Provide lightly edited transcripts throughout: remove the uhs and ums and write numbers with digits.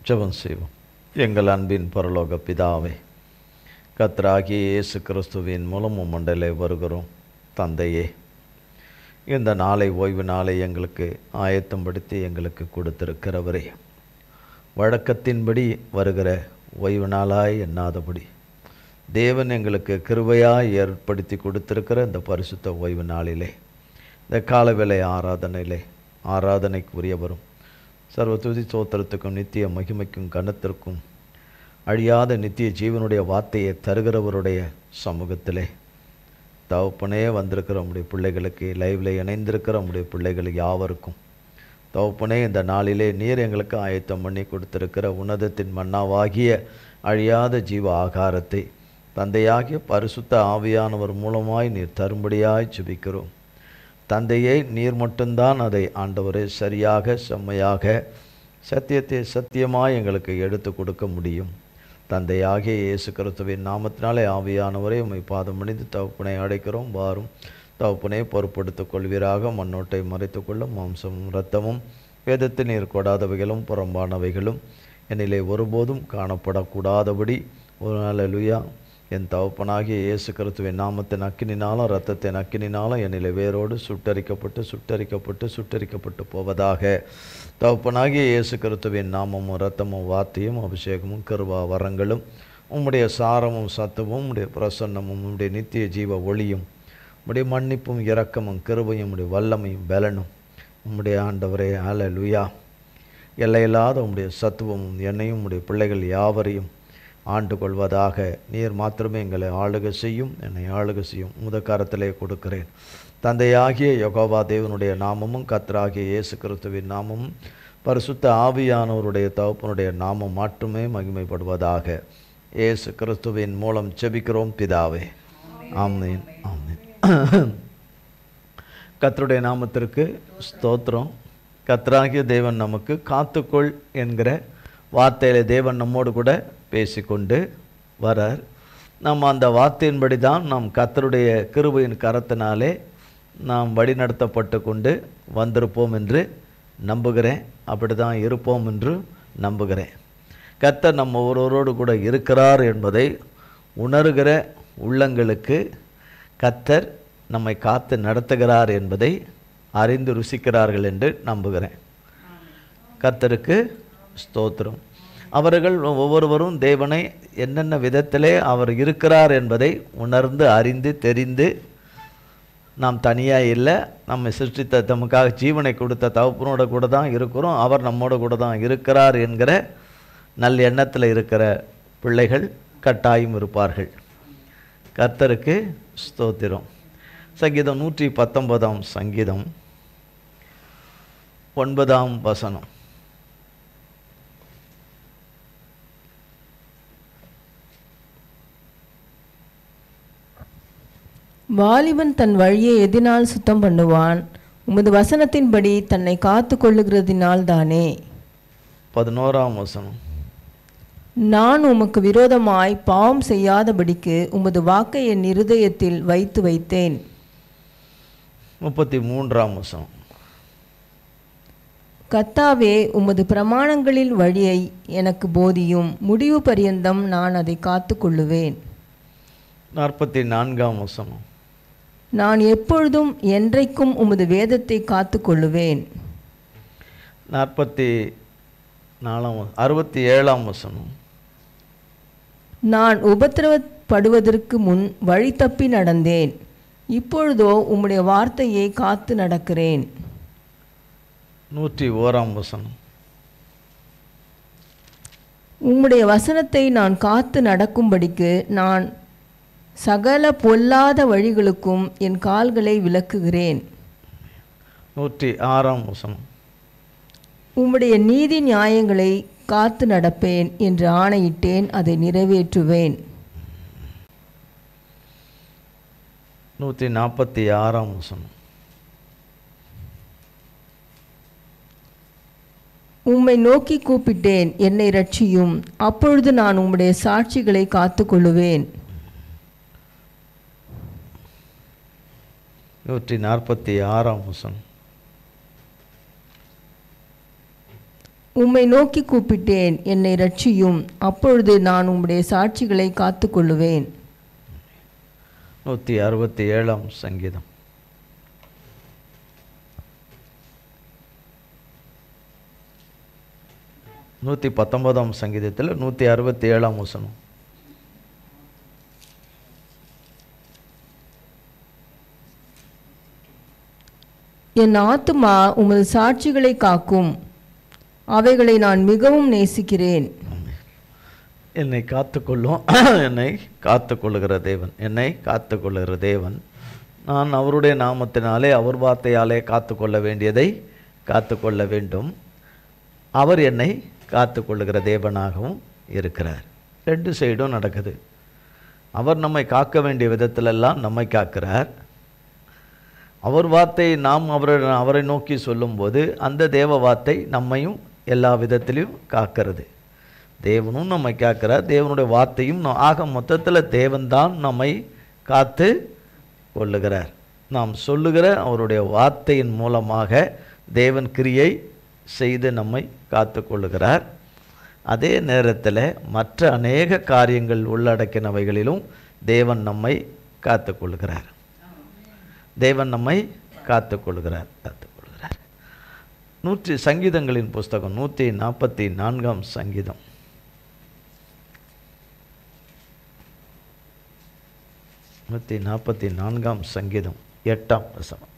ஜெபம் செய்வோம். எங்கள் அன்பின் பரலோக பிதாவே, கர்த்தராகிய இயேசு கிறிஸ்துவின் மூலம் மண்டலே வருகிறோம். தந்தையே, இந்த நாளை ஓய்வு நாளை எங்களுக்கு ஆயத்தப்படுத்தி எங்களுக்கு கொடுத்திருக்கிறவரே, வழக்கத்தின்படி வருகிற ஓய்வு நாளாய் எண்ணாதபடி தேவன் எங்களுக்கு கிருபையாய் ஏற்படுத்தி கொடுத்திருக்கிற இந்த பரிசுத்த ஓய்வு நாளிலே, இந்த காலவேளை ஆராதனைக்குரியவரும் சர்வ துதி சோத்திரத்துக்கும் நித்திய மகிமைக்கும் கனத்திற்கும் அழியாத நித்திய ஜீவனுடைய வார்த்தையை தருகிறவருடைய சமூகத்திலே தகப்பனே வந்திருக்கிற நம்முடைய பிள்ளைகளுக்கு, லைவில் இணைந்திருக்கிற நம்முடைய பிள்ளைகள் யாவருக்கும் தகப்பனே, இந்த நாளிலே நீர் எங்களுக்கு ஆயத்தம் பண்ணி கொடுத்திருக்கிற உன்னதத்தின் மன்னாவாகிய அழியாத ஜீவ ஆகாரத்தை தந்தையாகிய பரிசுத்த ஆவியானவர் மூலமாய் நீர் தரும்படியாய் ஜெபிக்கிறோம். தந்தையே, நீர் மட்டும்தான் அதை ஆண்டவரே சரியாக செம்மையாக சத்தியத்தை சத்தியமாய் எங்களுக்கு எடுத்து கொடுக்க முடியும். தந்தையாகிய இயேசு கிறிஸ்துவின் நாமத்தினாலே ஆவியானவரை உம்மை பாதம் அணிந்து தகப்பனை அடைக்கிறோம். வாரும் தகப்பனை பொறுப்படுத்திக் கொள்வீராக. மண்ணோட்டை மறைத்துக் கொள்ளும் மாம்சமும் இரத்தமும் வேதத்தில் நீர் கொடாதவைகளும் புறம்பானவைகளும் என்னிலே ஒருபோதும் காணப்படக்கூடாதபடி ஒரு அல்லேலூயா என் தகப்பனாகிய இயேசு கிறிஸ்துவின் நாமத்தின் அக்கினினாலும் இரத்தத்தின் அக்கினினாலும் என்னிலே வேரோடு சுட்டரிக்கப்பட்டு போவதாக. தகப்பனாகிய இயேசு கிறிஸ்துவின் நாமமும் இரத்தமும் வார்த்தையும் அபிஷேகமும் கிருபா வரங்களும் உம்முடைய சாரமும் சத்துவம் உம்முடைய பிரசன்னமும் உம்முடைய நித்திய ஜீவ ஒளியும் உம்முடைய மன்னிப்பும் இரக்கமும் கிருபையும் உம்முடைய வல்லமையும் பலனும் உம்முடைய ஆண்டவரே அல்லேலூயா எல்லையில்லாத உம்முடைய சத்துவமும் என்னையும் உம்முடைய பிள்ளைகள் யாவரையும் ஆண்டு கொள்வதாக. நீர் மாத்திரமே எங்களை ஆளுகை செய்யும், என்னை ஆளுகை செய்யும். முதக்காரத்திலே கொடுக்கிறேன். தந்தையாகிய யெகோவா தேவனுடைய நாமமும் கர்த்தராகிய இயேசு கிறிஸ்துவின் நாமமும் பரிசுத்த ஆவியானவருடைய தகப்பனுடைய நாமம் மட்டுமே மகிமைப்படுவதாக. இயேசு கிறிஸ்துவின் மூலம் ஜெபிக்கிறோம் பிதாவே, ஆமென் ஆமென். கர்த்தருடைய நாமத்திற்கு ஸ்தோத்திரம். கர்த்தராகிய தேவன் நமக்கு காத்துக்கொள் என்கிற வார்த்தையிலே தேவன் நம்மோடு கூட பேசிக்கொண்டு வரார். நாம் அந்த வார்த்தையின்படி தான் நாம் கர்த்தருடைய கிருபையின் கரத்தினாலே நாம் வழிநடத்தப்பட்டு கொண்டு வந்திருப்போம் என்று நம்புகிறேன். அப்படி தான் இருப்போம் என்று நம்புகிறேன். கர்த்தர் நம்ம ஒருவரோடு கூட இருக்கிறார் என்பதை உணர்கிற உள்ளங்களுக்கு கர்த்தர் நம்மை காத்து நடத்துகிறார் என்பதை அறிந்து ருசிக்கிறார்கள் என்று நம்புகிறேன். கர்த்தருக்கு ஸ்தோத்திரம். அவர்கள் ஒவ்வொருவரும் தேவனை என்னென்ன விதத்திலே அவர் இருக்கிறார் என்பதை உணர்ந்து அறிந்து தெரிந்து, நாம் தனியாக இல்லை, நம்மை சிருஷ்டித்த நமக்காக ஜீவனை கொடுத்த தகப்பனோட கூட தான் இருக்கிறோம், அவர் நம்மோட கூட தான் இருக்கிறார் என்கிற நல்ல எண்ணத்தில் இருக்கிற பிள்ளைகள் கட்டாயம் இருப்பார்கள். கர்த்தருக்கு ஸ்தோத்திரம். சங்கீதம் 119 சங்கீதம் 9 வசனம். வாலிபன் தன் வழியை எதினால் சுத்தம் பண்ணுவான்? உமது வசனத்தின்படி தன்னை காத்து கொள்ளுகிறதினால் தானே. 11 வசனம். நான் உமக்கு விரோதமாய் பாவம் செய்யாதபடிக்கு உமது வாக்கை என் இருதயத்தில் வைத்தேன். 33 வசனம். கர்த்தாவே, உமது பிரமாணங்களின் வழியை எனக்கு போதியும், முடிவு பரியந்தம் நான் அதை காத்து கொள்ளுவேன். 44 வசனம். நான் எப்பொழுதும் என்றைக்கும் உமது வேதத்தை காத்து கொள்ளுவேன். 67 வசனம். நான் உபத்திரவப்படுவதற்கு முன் வழி தப்பி நடந்தேன், இப்பொழுதோ உம்முடைய வார்த்தையை காத்து நடக்கிறேன். 101 வசனம். உம்முடைய வசனத்தை நான் காத்து நடக்கும்படிக்கு நான் சகல பொல்லாத வழிகளுக்கும் என் கால்களை விலக்குகிறேன். 106 வசனம். உம்முடைய நீதி நியாயங்களை காத்து நடப்பேன் என்று ஆணையிட்டேன், அதை நிறைவேற்றுவேன். 146 வசனம். உம்மை நோக்கி கூப்பிட்டேன், என்னை ரட்சியும், அப்பொழுது நான் உம்முடைய சாட்சிகளை காத்து கொள்ளுவேன். 146 வசனம். உம்மை நோக்கி கூப்பிட்டேன், என்னை ரட்சியும். அப்பொழுது நான் உம்முடைய சாட்சிகளை காத்து கொள்ளுவேன். 167 சங்கீதம். நூற்றி 19 சங்கீதத்தில் 167 வசனம். என் ஆத்துமா உமது சாட்சிகளை காக்கும், அவைகளை நான் மிகவும் நேசிக்கிறேன். என்னை காத்துக்கொள்ளும், என்னை காத்துக்கொள்ளுகிற தேவன், என்னை காத்துக்கொள்ளுகிற தேவன். நான் அவருடைய நாமத்தினாலே, அவர் வார்த்தையாலே காத்துக்கொள்ள வேண்டியதை காத்துக்கொள்ள வேண்டும். அவர் என்னை காத்துக்கொள்ளுகிற தேவனாகவும் இருக்கிறார். ரெண்டு சைடும் நடக்குது. அவர் நம்மை காக்க வேண்டிய விதத்திலெல்லாம் நம்மை காக்கிறார். அவர் வார்த்தை நாம் அவரை நோக்கி சொல்லும்போது அந்த தேவ வார்த்தை நம்மையும் எல்லா விதத்திலையும் காக்கிறது. தேவனும் நம்மை காக்கிறார், தேவனுடைய வார்த்தையும். ஆக மொத்தத்தில் தேவன்தான் நம்மை காத்து கொள்ளுகிறார். நாம் சொல்லுகிற அவருடைய வார்த்தையின் மூலமாக தேவன் கிரியை செய்து நம்மை காத்து கொள்ளுகிறார். அதே நேரத்தில் மற்ற அநேக காரியங்கள் உள்ளடக்கினவைகளிலும் தேவன் நம்மை காத்து கொள்ளுகிறார். தேவன் நம்மை காத்து கொள்ளுகிறார். சங்கீதங்களின் புஸ்தகம் 144 சங்கீதம். 144 சங்கீதம் 8 வசனம்.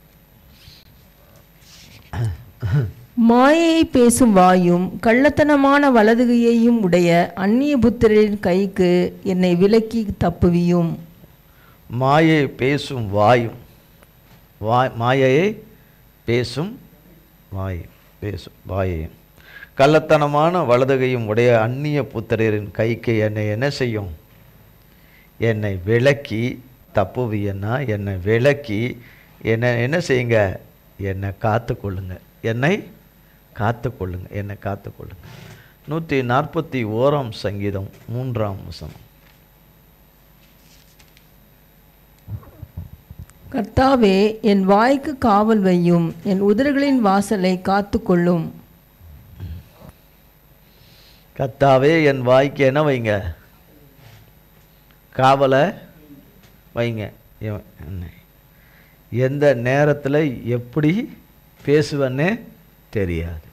மாயையை பேசும் வாயும் கள்ளத்தனமான வலதுகையையும் உடைய அந்நிய புத்திரரின் கைக்கு என்னை விலக்கி தப்புவியும். மாயை பேசும் வாயும், மாயையை பேசும் வாயையும் கள்ளத்தனமான வலதுகையும் உடைய அந்நிய புத்திரரின் கைக்கு என்னை என்ன செய்யும்? என்னை விலக்கி தப்புவியன்னா, என்னை விலக்கி என்ன செய்யுங்க? என்னை காத்துக்கொள்ளுங்க, என்னை காத்துக்கொள்ளுங்க, என்னை காத்துக்கொள்ளுங்க. 141 சங்கீதம் 3 வசனம். கர்த்தாவே, என் வாய்க்கு காவல் வையும், என் உதடுகளின் வாசலை காத்துக்கொள்ளும். கர்த்தாவே, என் வாய்க்கு என்ன வைங்க? காவலை வைங்க. எந்த நேரத்தில் எப்படி பேசுவேன்னே தெரியாது.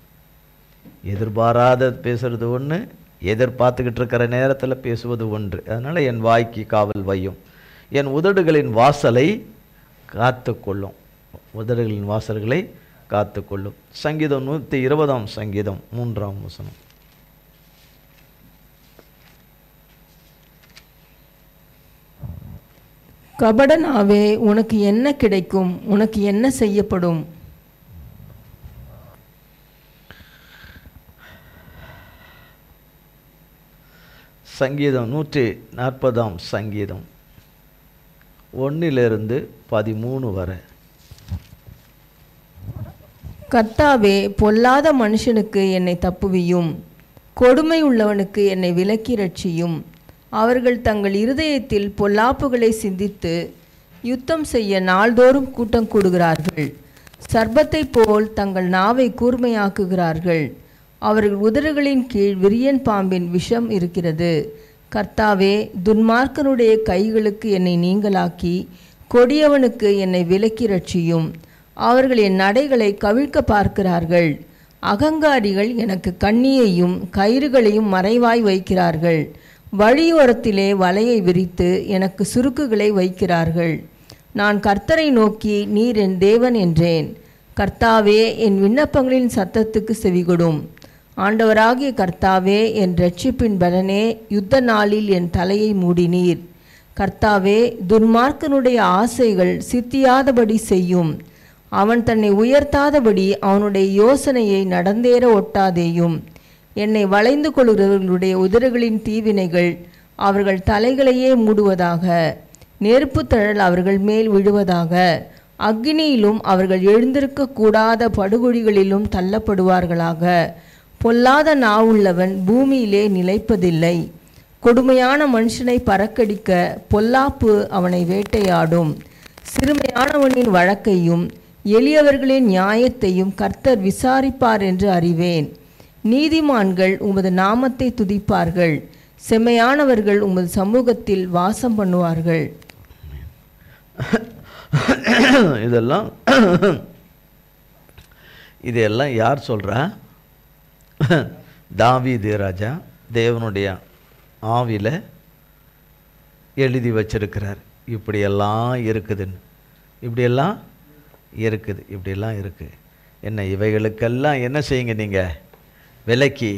எதிர்பாராத பேசுறது ஒன்று, எதிர்பார்த்துக்கிட்டு இருக்கிற நேரத்தில் பேசுவது ஒன்று. அதனால் என் வாய்க்கு காவல் வையும், என் உதடுகளின் வாசலை காத்துக்கொள்ளும். உதடுகளின் வாசல்களை காத்துக்கொள்ளும். சங்கீதம் 120 சங்கீதம் 3 வசனம். கபடனாவே, உனக்கு என்ன கிடைக்கும்? உனக்கு என்ன செய்யப்படும்? சங்கீதம் 140 சங்கீதம் 1 13 வரை. கர்த்தாவே, பொல்லாத மனுஷனுக்கு என்னை தப்புவியும், கொடுமை உள்ளவனுக்கு என்னை விலக்கி ரட்சியும். அவர்கள் தங்கள் இருதயத்தில் பொல்லாப்புகளை சிந்தித்து யுத்தம் செய்ய நாள்தோறும் கூட்டம் கூடுகிறார்கள். சர்ப்பத்தைப் போல் தங்கள் நாவை கூர்மையாக்குகிறார்கள். அவர்கள் உதடுகளின் கீழ் விரியன் பாம்பின் விஷம் இருக்கிறது. கர்த்தாவே, துன்மார்க்கனுடைய கைகளுக்கு என்னை நீங்களாக்கி கொடியவனுக்கு என்னை விலக்கி ரட்சியும். அவர்கள் என் நடைகளை கவிழ்க்க பார்க்கிறார்கள். அகங்காரிகள் எனக்கு கண்ணியையும் கயிறுகளையும் மறைவாய் வைக்கிறார்கள். வழியோரத்திலே வலையை விரித்து எனக்கு சுருக்குகளை வைக்கிறார்கள். நான் கர்த்தரை நோக்கி, நீர் என் தேவன் என்றேன். கர்த்தாவே, என் விண்ணப்பங்களின் சத்தத்துக்கு செவிகொடும். ஆண்டவராகிய கர்த்தாவே, என் இரட்சிப்பின் பலனே, யுத்த நாளில் என் தலையை மூடினீர். கர்த்தாவே, துன்மார்க்கனுடைய ஆசைகள் சித்தியாதபடி செய்யும். அவன் தன்னை உயர்த்தாதபடி அவனுடைய யோசனையை நடந்தேற ஒட்டாதேயும். என்னை வளைந்து கொள்கிறவர்களுடைய உதடுகளின் தீவினைகள் அவர்கள் தலைகளையே மூடுவதாக. நெருப்பு தழல் அவர்கள் மேல் விழுவதாக. அக்னியிலும் அவர்கள் எழுந்திருக்க கூடாத படுகொழிகளிலும் தள்ளப்படுவார்களாக. பொல்லாத நாவுள்ளவன் பூமியிலே நிலைப்பதில்லை. கொடுமையான மனுஷனை பறக்கடிக்க பொல்லாப்பு அவனை வேட்டையாடும். சிறுமையானவனின் வழக்கையும் எளியவர்களின் நியாயத்தையும் கர்த்தர் விசாரிப்பார் என்று அறிவேன். நீதிமான்கள் உமது நாமத்தை துதிப்பார்கள், செம்மையானவர்கள் உமது சமூகத்தில் வாசம் பண்ணுவார்கள். இதெல்லாம் யார் சொல்கிறா? தாவீது ராஜா தேவனுடைய ஆவியில் எழுதி வச்சிருக்கிறார். இப்படியெல்லாம் இருக்குதுன்னு, இப்படியெல்லாம் இருக்குது. என்ன இவைகளுக்கெல்லாம் என்ன செய்யுங்க? நீங்கள் விலக்கி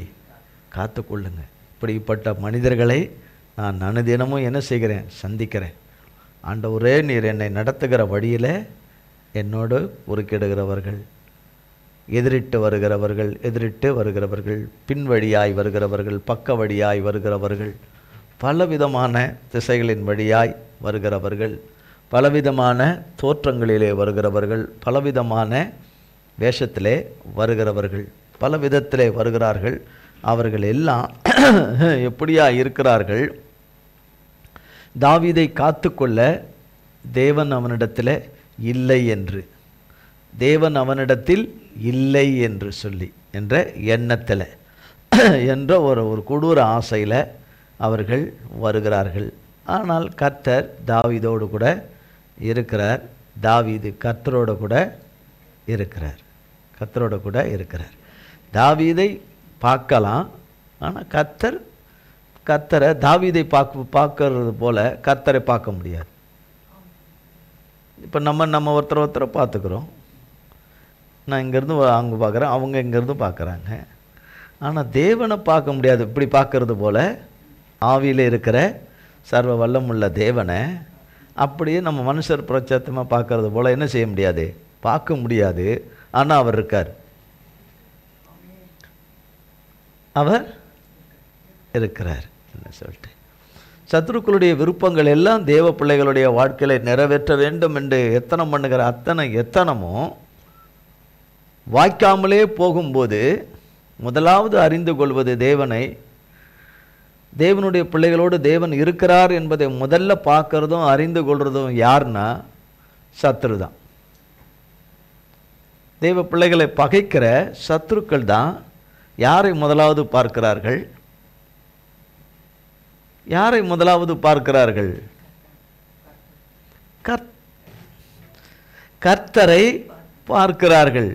காத்துக்கொள்ளுங்க. இப்படிப்பட்ட மனிதர்களை நான் அனுதினமும் என்ன செய்கிறேன்? சந்திக்கிறேன். ஆண்டவரே, நீர் என்னை நடத்துகிற வழியில் என்னோடு குறுக்கிடுகிறவர்கள், எதிரிட்டு வருகிறவர்கள், பின்வழியாய் வருகிறவர்கள், பக்க வழியாய் வருகிறவர்கள், பலவிதமான திசைகளின் வழியாய் வருகிறவர்கள், பலவிதமான தோற்றங்களிலே வருகிறவர்கள், பலவிதமான வேஷத்திலே வருகிறவர்கள், பல விதத்திலே வருகிறார்கள். அவர்கள் எல்லாம் எப்படியா இருக்கிறார்கள்? தாவீதை காத்துக்கொள்ள தேவன் அவனிடத்தில் இல்லை என்று, தேவன் அவனிடத்தில் இல்லை என்று சொல்லி என்ற எண்ணத்தில் என்ற ஒரு கொடூர ஆசையில் அவர்கள் வருகிறார்கள். ஆனால் கர்த்தர் தாவீதோடு கூட இருக்கிறார். தாவீது கர்த்தரோடு கூட இருக்கிறார். தாவீதை பார்க்கலாம், ஆனால் கர்த்தரை தாவீதை பார்க்கறது போல கர்த்தரை பார்க்க முடியாது. இப்போ நம்ம ஒருத்தரை பார்த்துக்கிறோம். நான் இங்கேருந்து அங்கே பார்க்குறேன், அவங்க இங்கேருந்து பார்க்குறாங்க. ஆனால் தேவனை பார்க்க முடியாது. இப்படி பார்க்கறது போல் ஆவியில் இருக்கிற சர்வ வல்லமுள்ள தேவனை அப்படியே நம்ம மனுஷர் பிரச்சத்தமாக பார்க்கறது போல் என்ன செய்ய முடியாது? பார்க்க முடியாது. ஆனால் அவர் இருக்கார். என்ன சொல்லிட்டு சத்துருக்களுடைய விருப்பங்கள் எல்லாம் தேவ பிள்ளைகளுடைய வாழ்க்கையை நிறைவேற்ற வேண்டும் என்று எத்தனம் பண்ணுகிற எத்தனமும் வாய்க்காமலே போகும்போது முதலாவது அறிந்து கொள்வது தேவனுடைய பிள்ளைகளோடு தேவன் இருக்கிறார் என்பதை முதல்ல பார்க்கறதும் அறிந்து கொள்றதும் யார்னா சத்துரு தான். தேவ பிள்ளைகளை பகைக்கிற சத்துருக்கள் தான் யாரை முதலாவது பார்க்கிறார்கள்? கர்த்தரை பார்க்கிறார்கள்.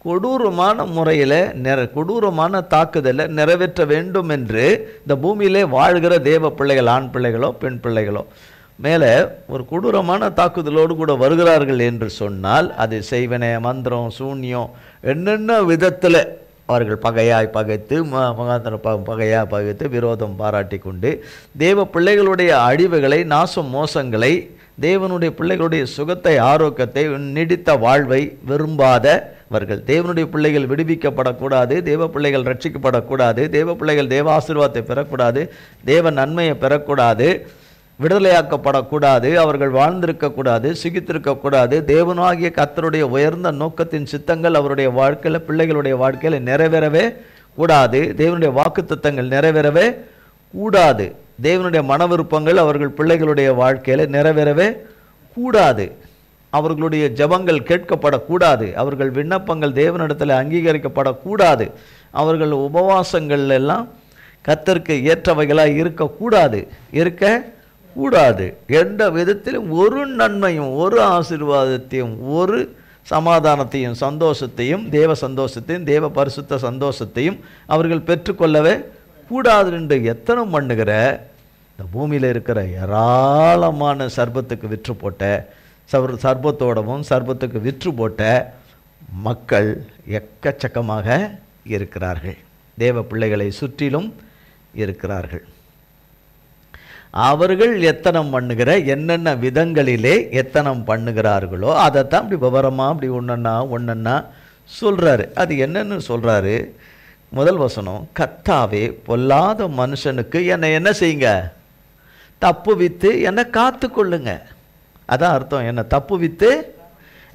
கொடூரமான முறையில் கொடூரமான தாக்குதலை நிறைவேற்ற வேண்டும் என்று இந்த பூமியிலே வாழ்கிற தேவ பிள்ளைகள், ஆண் பிள்ளைகளோ பெண் பிள்ளைகளோ மேலே ஒரு கொடூரமான தாக்குதலோடு கூட வருகிறார்கள் என்று சொன்னால் அது செய்வன, மந்திரம், சூன்யம், என்னென்ன விதத்தில் அவர்கள் பகையாய் பகைத்து பகையாய் பகைத்து விரோதம் பாராட்டி கொண்டு தேவ பிள்ளைகளுடைய அழிவுகளை, நாசம் மோசங்களை, தேவனுடைய பிள்ளைகளுடைய சுகத்தை, ஆரோக்கியத்தை, நீடித்த வாழ்வை விரும்பாதவர்கள். தேவனுடைய பிள்ளைகள் விடுவிக்கப்படக்கூடாது, தேவ பிள்ளைகள் ரட்சிக்கப்படக்கூடாது, தேவ பிள்ளைகள் தேவ ஆசீர்வாதத்தை பெறக்கூடாது, தேவ நன்மையை பெறக்கூடாது, விடுதலையாக்கப்படக்கூடாது, அவர்கள் வாழ்ந்திருக்கக்கூடாது, சுகித்திருக்கக்கூடாது. தேவனாகிய கர்த்தருடைய உயர்ந்த நோக்கத்தின் சித்தங்கள் அவருடைய வாழ்க்கையில், பிள்ளைகளுடைய வாழ்க்கையில் நிறைவேறவே கூடாது. தேவனுடைய வாக்குத்தத்தங்கள் நிறைவேறவே கூடாது. தேவனுடைய மன விருப்பங்கள் அவர்கள் பிள்ளைகளுடைய வாழ்க்கையில் நிறைவேறவே கூடாது. அவர்களுடைய ஜெபங்கள் கேட்கப்படக்கூடாது. அவர்கள் விண்ணப்பங்கள் தேவனிடத்தில் அங்கீகரிக்கப்படக்கூடாது. அவர்கள் உபவாசங்கள் எல்லாம் கர்த்தருக்கு ஏற்றவைகளாக இருக்கக்கூடாது. எந்த விதத்திலும் ஒரு நன்மையும், ஒரு ஆசீர்வாதத்தையும், ஒரு சமாதானத்தையும், சந்தோஷத்தையும், தேவ சந்தோஷத்தையும், தேவ பரிசுத்த சந்தோஷத்தையும் அவர்கள் பெற்றுக்கொள்ளவே கூடாது என்று எத்தனம் பண்ணுகிற இந்த பூமியில் இருக்கிற ஏராளமான சர்பத்துக்கு விற்று போட்ட சர்பத்துக்கு விற்று போட்ட மக்கள் எக்கச்சக்கமாக இருக்கிறார்கள். தேவ பிள்ளைகளை சுற்றிலும் இருக்கிறார்கள். அவர்கள் எத்தனம் பண்ணுகிற என்னென்ன விதங்களிலே எத்தனம் பண்ணுகிறார்களோ அதைத்தான் அப்படி விவரமாக அப்படி ஒன்றா சொல்கிறாரு. அது என்னன்னு சொல்கிறாரு? முதல் வசனம், கர்த்தாவே பொல்லாத மனுஷனுக்கு என்னை என்ன செய்யுங்க? தப்புவித்து என்னை காத்து கொள்ளுங்க. அதான் அர்த்தம். என்னை தப்புவித்து,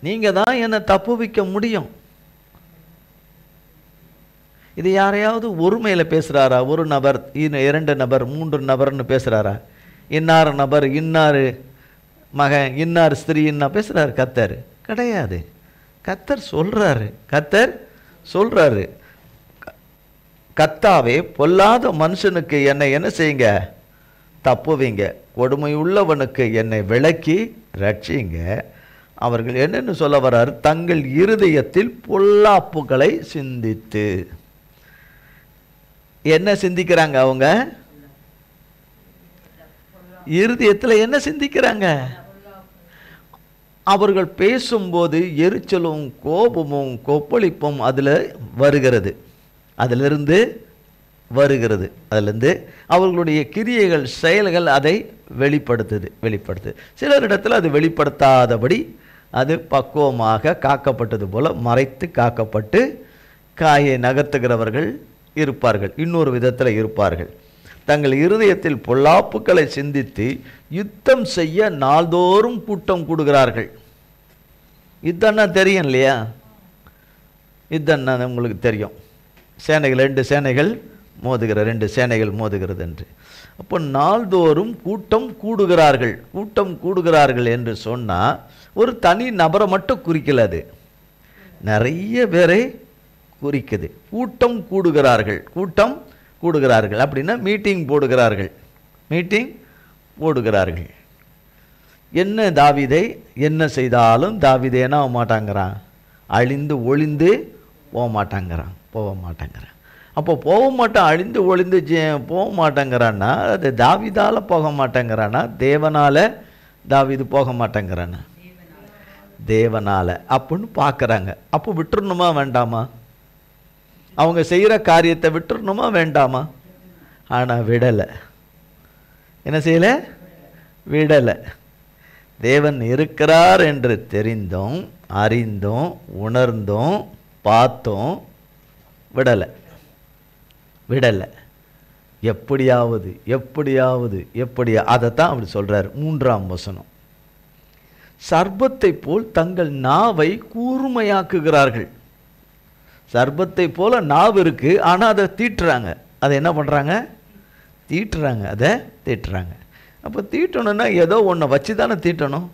நீங்கள் தான் என்னை தப்புவிக்க முடியும். இது யாரையாவது ஒருமையில் பேசுகிறாரா? ஒரு நபர், 2 நபர், 3 நபர்னு பேசுகிறாரா? இன்னார் நபர், இன்னார் மகன், இன்னார் ஸ்திரீ என்ன பேசுகிறாரு கர்த்தர்? கிடையாது. கர்த்தர் சொல்கிறாரு. கர்த்தாவே பொல்லாத மனுஷனுக்கு என்னை என்ன செய்யுங்க? தப்புவீங்க. கொடுமை உள்ளவனுக்கு என்னை விலக்கி ரட்சிங்க. அவர்கள் என்னன்னு சொல்ல வர்றாரு? தங்கள் இருதயத்தில் பொல்லாப்புகளை சிந்தித்து. என்ன சிந்திக்கிறாங்க? அவங்க இருதயத்தில் என்ன சிந்திக்கிறாங்க? அவர்கள் பேசும்போது எரிச்சலும் கோபமும் கொப்பளிப்பும் அதில் வருகிறது, அதிலிருந்து வருகிறது. அதிலிருந்து அவர்களுடைய கிரியைகள் செயல்கள் அதை வெளிப்படுத்துது. சிலரிடத்தில் அது வெளிப்படுத்தாதபடி அது பக்குவமாக காக்கப்பட்டது போல மறைத்து காக்கப்பட்டு காயை நகர்த்துகிறவர்கள் இருப்பார்கள். இன்னொரு விதத்தில் இருப்பார்கள். தங்கள் இருதயத்தில் பொல்லாப்புக்களை சிந்தித்து யுத்தம் செய்ய நாள்தோறும் கூட்டம் கூடுகிறார்கள். யுத்தம்னா தெரியும் இல்லையா? யுத்தம்னா உங்களுக்கு தெரியும். சேனைகள், 2 சேனைகள் மோதுகிற, 2 சேனைகள் மோதுகிறது என்று. அப்போ நாள்தோறும் கூட்டம் கூடுகிறார்கள் என்று சொன்னால் ஒரு தனி நபரை மட்டும் குறிக்கல, அது நிறைய பேரை குறிக்குது. கூட்டம் கூடுகிறார்கள் அப்படின்னா மீட்டிங் போடுகிறார்கள். என்ன தாவீதை என்ன செய்தாலும் தாவீதை என்ன ஆக மாட்டாங்கிறான்? அழிந்து ஒளிந்து போக மாட்டாங்கிறான். அப்போ அழிந்து ஒளிந்து போக மாட்டேங்கிறான்னா அது தாவீதால் போக மாட்டேங்கிறானா, தேவனால் தாவீது போக மாட்டேங்கிறானா? தேவனால் அப்படின்னு பார்க்குறாங்க. அப்போ விட்டுறணுமா வேண்டாமா? அவங்க செய்கிற காரியத்தை விட்டுறணுமா வேண்டாமா? ஆனால் விடலை. என்ன செய்யலை? விடலை. தேவன் இருக்கிறார் என்று தெரிந்தும் அறிந்தும் உணர்ந்தும் பார்த்தும் விடலை. எப்படியாவது அதைத்தான் அப்படி சொல்றார். 3ஆம் வசனம். சர்ப்பத்தை போல் தங்கள் நாவை கூர்மையாக்குகிறார்கள். சர்ப்பத்தை போல நாவு இருக்கு, ஆனால் அதை தீட்டுறாங்க. அதை என்ன பண்ணுறாங்க? தீட்டுறாங்க. அப்போ தீட்டணும்னா ஏதோ ஒன்றை வச்சு தானே தீட்டணும்.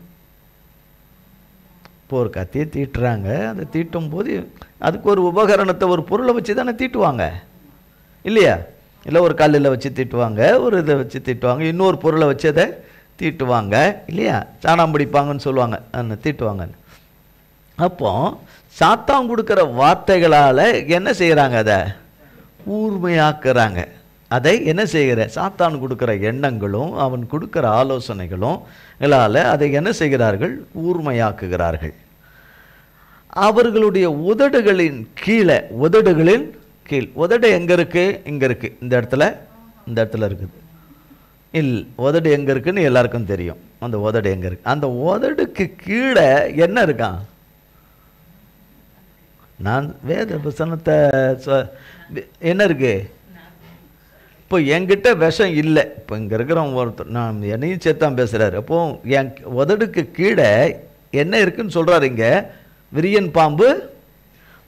இப்போ ஒரு கத்தியை தீட்டுறாங்க. அதை தீட்டும் போது அதுக்கு ஒரு உபகரணத்தை, ஒரு பொருளை வச்சு தானே தீட்டுவாங்க இல்லையா? இல்லை ஒரு கல்லில் வச்சு தீட்டுவாங்க, ஒரு இதை வச்சு தீட்டுவாங்க, இன்னொரு பொருளை வச்சு அதை தீட்டுவாங்க இல்லையா? சாணம் பிடிப்பாங்கன்னு சொல்லுவாங்க, தீட்டுவாங்க. அப்போ சாத்தான் கொடுக்குற வார்த்தைகளால் என்ன செய்கிறாங்க? அதை கூர்மையாக்குறாங்க. அதை என்ன செய்கிற? சாத்தான் கொடுக்குற எண்ணங்களும் அவன் கொடுக்குற ஆலோசனைகளும் அதை என்ன செய்கிறார்கள்? கூர்மையாக்குகிறார்கள். அவர்களுடைய உதடுகளின் கீழ், உதடு எங்கே இருக்கு? இங்கே இருக்கு, இந்த இடத்துல இருக்குது. உதடு எங்கே இருக்குன்னு எல்லாருக்கும் தெரியும். அந்த உதடு எங்கே இருக்கு? அந்த உதடுக்கு கீழே என்ன இருக்கான்? நான் வேத வசனத்தை என்ன இருக்கு? இப்போ என்கிட்ட விஷம் இல்லை. இப்போ இங்கே இருக்கிறவங்க ஒருத்தர், நான் என்னையும் சேர்த்தான் பேசுகிறாரு. அப்போ என் உதடுக்கு கீழே என்ன இருக்குன்னு சொல்கிறாரு. இங்கே விரியன் பாம்பு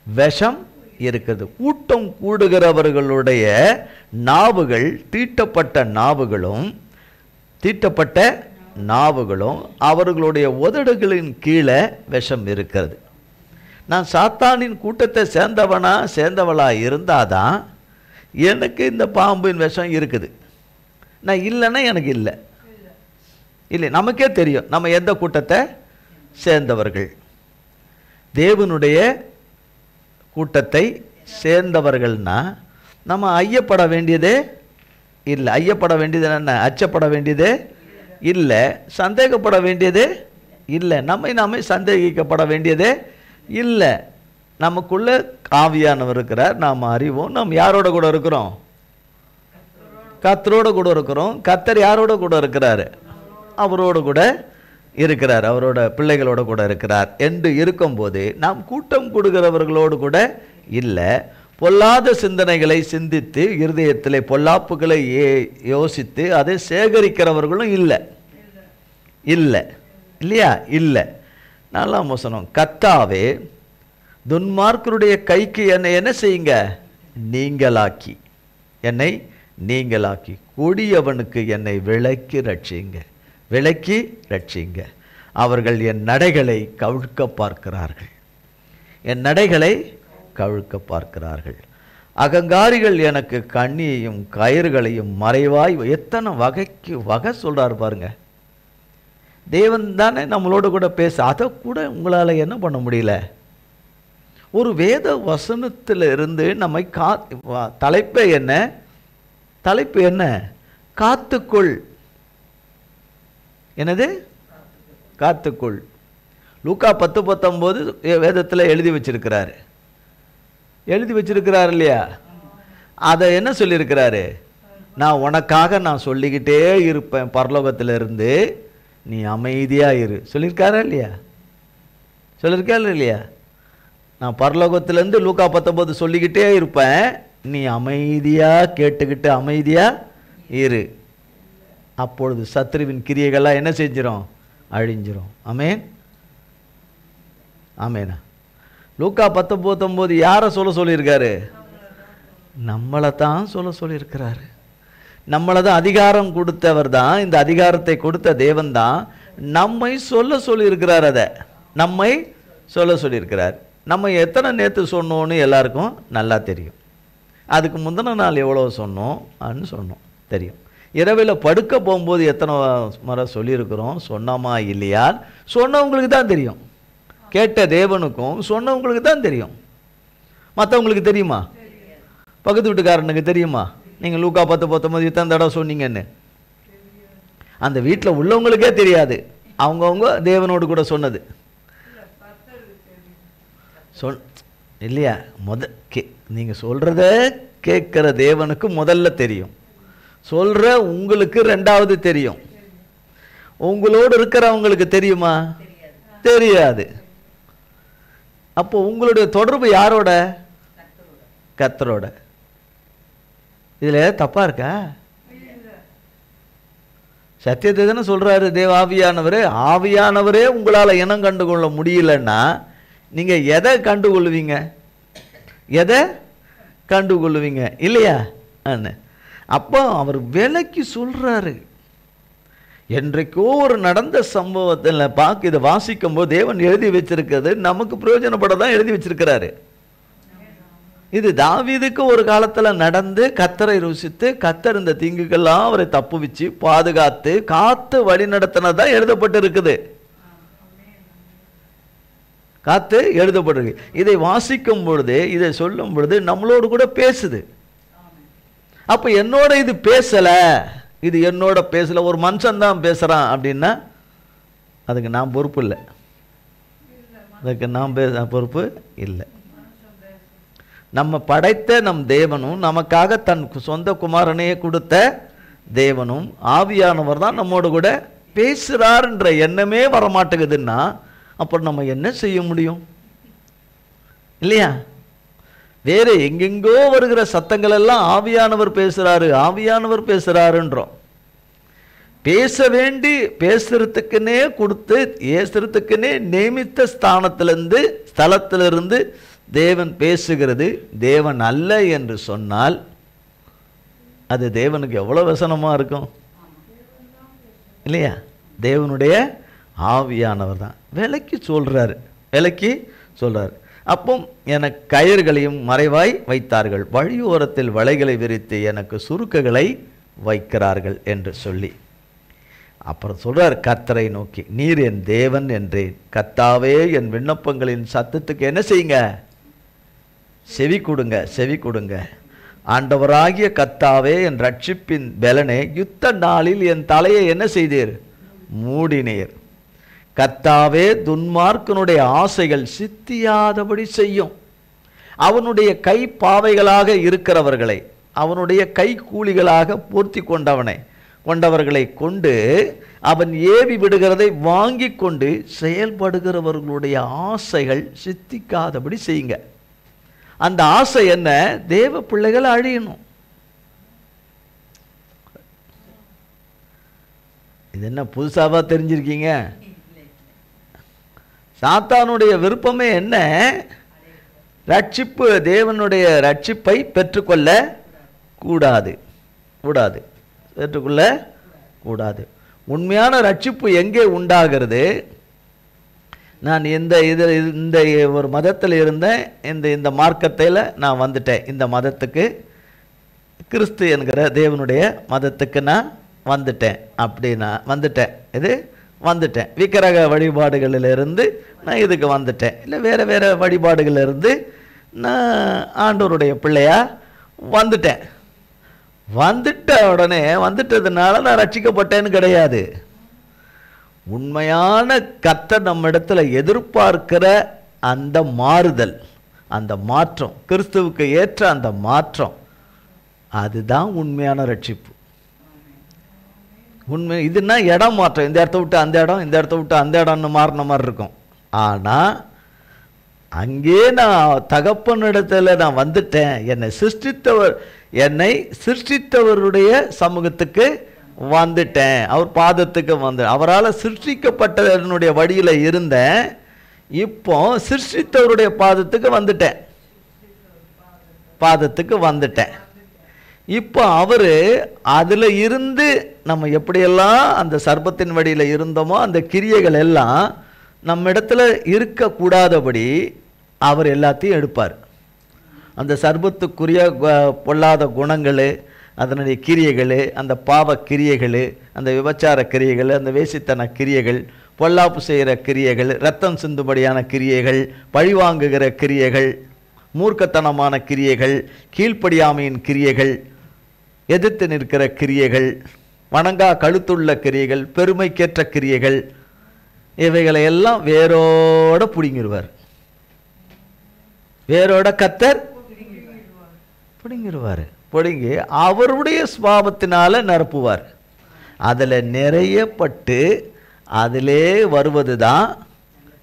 விஷம் இருக்குது. கூட்டம் கூடுகிறவர்களுடைய நாவுகள் தீட்டப்பட்ட நாவுகளும் அவர்களுடைய உதடுகளின் கீழே விஷம் இருக்கிறது. நான் சாத்தானின் கூட்டத்தை சேர்ந்தவளா இருந்தாதான் எனக்கு இந்த பாம்பின் விஷம் இருக்குது. நான் இல்லைன்னா எனக்கு இல்லை. நமக்கே தெரியும் நம்ம எந்த கூட்டத்தை சேர்ந்தவர்கள். தேவனுடைய கூட்டத்தை சேர்ந்தவர்கள்னா நம்ம ஐயப்பட வேண்டியதே இல்லை. ஐயப்பட வேண்டியது என்ன? அச்சப்பட வேண்டியதே இல்லை. சந்தேகப்பட வேண்டியதே இல்லை. நாமே சந்தேகிக்கப்பட வேண்டியதே இல்லை. நமக்குள்ள ஆவியானவர் இருக்கிறார், நாம் அறிவோம். நாம் யாரோட கூட இருக்கிறோம்? கர்த்தரோட கூட இருக்கிறோம். கர்த்தர் யாரோட கூட இருக்கிறாரு? அவரோடு கூட இருக்கிறார், அவரோட பிள்ளைகளோட கூட இருக்கிறார் என்று இருக்கும்போது நாம் கூட்டம் கூடுகிறவர்களோடு கூட இல்லை. பொல்லாத சிந்தனைகளை சிந்தித்து இருதயத்திலே பொல்லாப்புகளை யோசித்து அதை சேகரிக்கிறவர்களும் இல்லையா? இல்லை. 4ஆம் வசனம். கர்த்தாவே துன்மார்க்கருடைய கைக்கு என்னை என்ன செய்யுங்க? நீங்களாக்கி கொடியவனுக்கு என்னை விலக்கி ரட்சிங்க. அவர்கள் என் நடைகளை கவிழ்க்க பார்க்கிறார்கள். அகங்காரிகள் எனக்கு கண்ணியையும் கயிறுகளையும் மறைவாய் எத்தனை வகைக்கு வகை சொல்றாரு பாருங்க. தேவன் தானே நம்மளோட கூட பேச, அதை கூட உங்களால் என்ன பண்ண முடியல. ஒரு வேத வசனத்தில் இருந்து நம்மை தலைப்பு என்ன? காத்துக்கொள். என்னது? காத்துக்கொள். லூக்கா 10:19 வேதத்தில் எழுதி வச்சிருக்கிறாரு இல்லையா? அதை என்ன சொல்லியிருக்கிறாரு? நான் உனக்காக நான் சொல்லிக்கிட்டே இருப்பேன், பரலோகத்தில் இருந்து நீ அமைதியா இரு. சொல்லியிருக்காரா இல்லையா? இல்லையா? நான் பரலோகத்திலேருந்து லூக்கா 19 சொல்லிக்கிட்டே இருப்பேன், நீ அமைதியா கேட்டுக்கிட்டு அமைதியா இரு. அப்பொழுது சத்ருவின் கிரியைகள்லாம் என்ன செஞ்சிடும்? அழிஞ்சிரும். ஆமென். ஆமேனா? லூக்கா 10:19 யாரை சொல்லியிருக்காரு? நம்மளை தான் சொல்லியிருக்கிறாரு. நம்மளை தான் அதிகாரம் கொடுத்தவர் தான், இந்த அதிகாரத்தை கொடுத்த தேவன் தான் நம்மை சொல்லியிருக்கிறார். அதை நம்மை சொல்லியிருக்கிறார். நம்ம எத்தனை நேற்று சொன்னோன்னு எல்லாருக்கும் நல்லா தெரியும். அதுக்கு முந்தின நாள் எவ்வளோ சொன்னோம் தெரியும். இரவில் படுக்க போகும்போது எத்தனை முறை சொல்லியிருக்கிறோம், சொன்னோமா இல்லையா? சொன்னவங்களுக்கு தான் தெரியும். கேட்ட தேவனுக்கும் சொன்னவங்களுக்கு தான் தெரியும். மற்றவங்களுக்கு தெரியுமா? பக்கத்து வீட்டுக்காரனுக்கு தெரியுமா நீங்கள் லூக்கா 10:19 இத்தனை தடவை சொன்னீங்கன்னு? அந்த வீட்டில் உள்ளவங்களுக்கே தெரியாது, அவங்கவுங்க தேவனோடு கூட சொன்னது இல்லையா? நீங்கள் சொல்கிறத கேட்குற தேவனுக்கு முதல்ல தெரியும், சொல்கிற உங்களுக்கு ரெண்டாவது தெரியும். உங்களோடு இருக்கிறவங்களுக்கு தெரியுமா? தெரியாது. அப்போ உங்களுடைய தொடர்பு யாரோட? கர்த்தரோட. இதில் தப்பா இருக்கா? சத்தியத்தை தானே சொல்றாரு தேவ ஆவியானவரே. ஆவியானவரே உங்களால் இனம் கண்டுகொள்ள முடியலன்னா நீங்க எதை கண்டுகொள்வீங்க? இல்லையா? அப்போ அவர் விலைக்கு சொல்றாரு. என்றைக்கோ ஒரு நடந்த சம்பவத்தில் இதை வாசிக்கும் போது தேவன் எழுதி வச்சிருக்கிறது நமக்கு பிரயோஜனப்பட தான் எழுதி வச்சிருக்கிறாரு. இது தாவீதுக்கு ஒரு காலத்தில் நடந்து கர்த்தரை ருசித்து கர்த்தர் இந்த தீங்குக்கெல்லாம் அவரை தப்புவிச்சு பாதுகாத்து காத்து வழி நடத்தினதான் எழுதப்பட்டு இருக்குது. காத்து எழுதப்பட்டிருக்கு. இதை வாசிக்கும் பொழுது, இதை சொல்லும் பொழுது நம்மளோடு கூட பேசுது. அப்ப என்னோட இது பேசல, இது என்னோட பேசல, ஒரு மனுஷன் தான் பேசுறான் அப்படின்னா அதுக்கு நான் பொறுப்பு இல்லை. அதுக்கு நான் பொறுப்பு இல்லை. நம்ம படைத்த நம் தேவனும் நமக்காக தன் சொந்த குமாரனையே கொடுத்த தேவனும் ஆவியானவர் தான் நம்மோடு கூட பேசுறார் என்ற எண்ணமே வரமாட்டேங்குதுன்னா அப்புறம் நம்ம என்ன செய்ய முடியும்? இல்லையா? வேற எங்கெங்கோ வருகிற சத்தங்கள் எல்லாம் ஆவியானவர் பேசுறாருன்றோம். பேச வேண்டி பேசுறதுக்குன்னே கொடுத்து ஏசுறதுக்குன்னே நியமித்த ஸ்தலத்திலிருந்து தேவன் பேசுகிறது தேவன் அல்ல என்று சொன்னால் அது தேவனுக்கு எவ்வளவு வசனமா இருக்கும் இல்லையா? தேவனுடைய ஆவியானவர் தான் விலைக்கு சொல்றாரு. அப்போ எனக்கு கயிறுகளையும் மறைவாய் வைத்தார்கள், வழியோரத்தில் வலைகளை விரித்து எனக்கு சுருக்குகளை வைக்கிறார்கள் என்று சொல்லி அப்புறம் சொல்றார் கர்த்தரை நோக்கி, நீர் என் தேவன் என்றேன். கர்த்தாவே என் விண்ணப்பங்களின் சத்தத்துக்கு என்ன செய்யுங்க? செவி கொடுங்க. ஆண்டவராகிய கர்த்தாவே என் ரட்சிப்பின் பலனே, யுத்த நாளில் என் தலையை என்ன செய்தீர்? மூடினீர். கர்த்தாவே துன்மார்க்கனுடைய ஆசைகள் சித்தியாதபடி செய்யும். அவனுடைய கை பாவைகளாக இருக்கிறவர்களை, அவனுடைய கை கூலிகளாக பூர்த்தி கொண்டவர்களை கொண்டு அவன் ஏவி விடுகிறதை வாங்கி கொண்டு செயல்படுகிறவர்களுடைய ஆசைகள் சித்திக்காதபடி செய்யுங்க. அந்த ஆசை என்ன? தேவ பிள்ளைகள் அழியணும். இது என்ன புதுசாவா தெரிஞ்சிருக்கீங்க? சாத்தானுடைய விருப்பமே என்ன? ரட்சிப்பு, தேவனுடைய ரட்சிப்பை பெற்றுக்கொள்ள கூடாது. உண்மையான ரட்சிப்பு எங்கே உண்டாகிறது? நான் இந்த ஒரு மதத்தில் இருந்தேன், இந்த மார்க்கத்தில் நான் வந்துட்டேன், இந்த மதத்துக்கு, கிறிஸ்து என்கிற தேவனுடைய மதத்துக்கு நான் வந்துட்டேன், அப்படி நான் வந்துட்டேன். விக்கிரக வழிபாடுகளிலிருந்து நான் இதுக்கு வந்துட்டேன், இல்லை வேறு வேறு வழிபாடுகளிலிருந்து நான் ஆண்டவருடைய பிள்ளையா வந்துட்ட உடனே வந்துட்டதுனால நான் ரட்சிக்கப்பட்டேன்னு கிடையாது. உண்மையான கர்த்தர் நம்ம இடத்துல எதிர்பார்க்கிற அந்த மாறுதல், அந்த மாற்றம், கிறிஸ்துவுக்கு ஏற்ற அந்த மாற்றம், அதுதான் உண்மையான ரட்சிப்பு. உண்மை இதுனா இடம் மாற்றம், இந்த இடத்த விட்டு அந்த இடம், இந்த இடத்த விட்டு அந்த இடம்னு மாறின மாதிரி இருக்கும். ஆனால் அங்கே நான் தகப்பனிடத்தில் நான் வந்துட்டேன், என்னை சிருஷ்டித்தவருடைய சமூகத்துக்கு வந்துட்டேன், அவர் பாதத்துக்கு அவரால் சிருஷ்டிக்கப்பட்ட என்னுடைய வழியில் இருந்தேன், இப்போ சிருஷ்டித்தவருடைய பாதத்துக்கு வந்துட்டேன். இப்போ அவர் அதில் இருந்து நம்ம எப்படியெல்லாம் அந்த சர்ப்பத்தின் வழியில் இருந்தோமோ அந்த கிரியைகள் எல்லாம் நம்ம இடத்துல இருக்கக்கூடாதபடி அவர் எல்லாத்தையும் எடுப்பார். அந்த சர்ப்பத்துக்குரிய பொல்லாத குணங்கள், அதனுடைய கிரியைகள், அந்த பாவ கிரியைகள், அந்த விபச்சார கிரியைகள், அந்த வேசித்தன கிரியைகள், பொல்லாப்பு செய்கிற கிரியைகள், இரத்தம் சிந்துபடியான கிரியைகள், பழிவாங்குகிற கிரியைகள், மூர்க்கத்தனமான கிரியைகள், கீழ்ப்படியாமையின் கிரியைகள், எதிர்த்து நிற்கிற கிரியைகள், வணங்கா கழுத்துள்ள கிரியைகள், பெருமைக்கேற்ற கிரியைகள், இவைகளை எல்லாம் வேரோட பிடுங்கிடுவார். வேரோட கர்த்தர் பிடுங்கிடுவார். பிடுங்கி அவருடைய சுபாவத்தினால நிரப்புவார். அதில் நிறையப்பட்டு அதிலே வருவது தான்,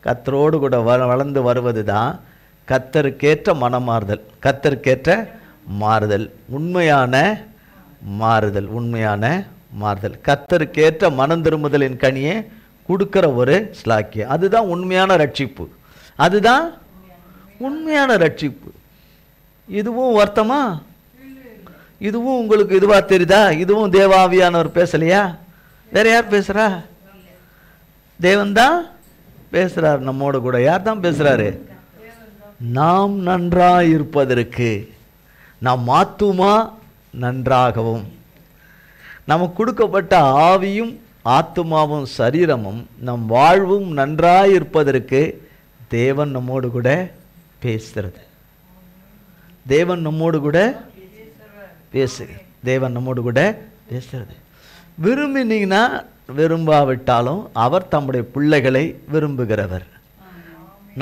கர்த்தரோடு கூட வளர்ந்து வருவது தான் கர்த்தருக்கேற்ற மனமாறுதல், கர்த்தருக்கேற்ற மாறுதல், உண்மையான மாறுதல், கர்த்தருக்கேற்ற மனம் திரும்புதலின் கனியை கொடுக்கிற ஒரு ஸ்லாக்கியம். அதுதான் உண்மையான ரட்சிப்பு, அதுதான் உண்மையான ரட்சிப்பு. இதுவும் வருத்தமா? இதுவும் உங்களுக்கு இதுவா தெரியுதா? இதுவும் தேவாவியானவர் பேசலையா? வேற யார் பேசுறா? தேவன் தான் பேசுறார் நம்மோடு கூட. யார் தான் பேசுறாரு? நாம் நன்றாய் இருப்பதற்கு, நாம் ஆத்துமா நன்றாகவும், நமக்கு கொடுக்கப்பட்ட ஆவியும் ஆத்துமாவும் சரீரமும் நம் வாழ்வும் நன்றாய் இருப்பதற்கு தேவன் நம்மோடு கூட பேசுறது. தேவன் நம்மோடு கூட பேசுறது. விரும்பினீங்கன்னா, விரும்பாவிட்டாலும் அவர் தம்முடைய பிள்ளைகளை விரும்புகிறவர்.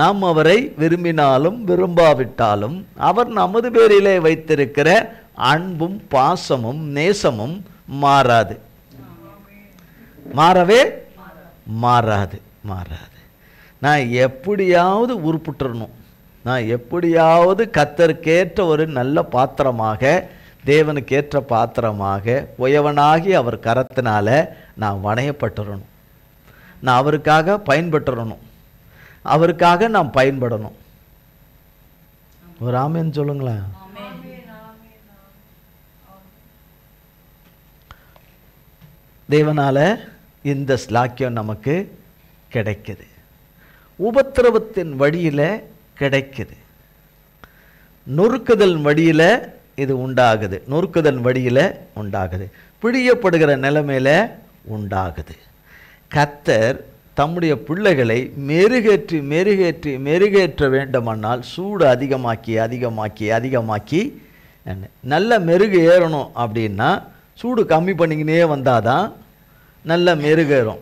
நாம் அவரை விரும்பினாலும் விரும்பாவிட்டாலும் அவர் நமது பேரிலே வைத்திருக்கிற அன்பும் பாசமும் நேசமும் மாறாது, மாறாது. நான் எப்படியாவது உருப்பிட்டுறணும், நான் எப்படியாவது கர்த்தருக்கேற்ற ஒரு நல்ல பாத்திரமாக, தேவனுக்கேற்ற பாத்திரமாக, உயவனாகி அவர் கரத்தினால நான் வணையப்பட்டுறணும், நான் அவருக்காக பயன்பட்டுறணும், அவருக்காக நாம் பயன்படணும். ஒரு ஆமென் சொல்லுங்களேன். தேவனால இந்த ஸ்லாக்கியம் நமக்கு கிடைக்குது. உபத்திரவத்தின் வழியில் கிடைக்குது, நொறுக்குதல் வழியில் இது உண்டாகுது, நொறுக்குதல் வழியில் உண்டாகுது, பிழியப்படுகிற நிலைமையில் உண்டாகுது. கர்த்தர் தம்முடைய பிள்ளைகளை மெருகேற்ற வேண்டுமானால் சூடு அதிகமாக்கி நல்ல மெருகு ஏறணும் அப்படின்னா சூடு கம்மி பண்ணிக்கினே வந்தாதான் நல்ல மெருகேறும்.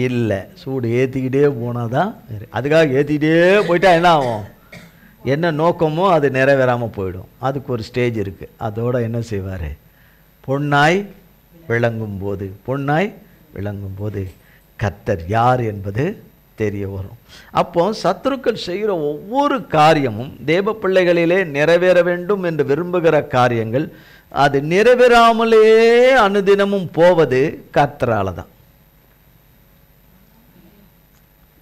இல்லை, சூடு ஏற்றிக்கிட்டே போனால் தான். அதுக்காக ஏற்றிக்கிட்டே போயிட்டா என்ன ஆகும்? என்ன நோக்கமோ அது நிறைவேறாமல் போயிடும். அதுக்கு ஒரு ஸ்டேஜ் இருக்குது. அதோட என்ன செய்வார்? பொன்னாய் விளங்கும் போது கர்த்தர் யார் என்பது தெரிய வரும். அப்போ சத்துருக்கள் செய்கிற ஒவ்வொரு காரியமும் தேவ பிள்ளைகளிலே நிறைவேற வேண்டும் என்று விரும்புகிற காரியங்கள், அது நிறைவேறாமலே அனுதினமும் போவது கர்த்தரால தான்.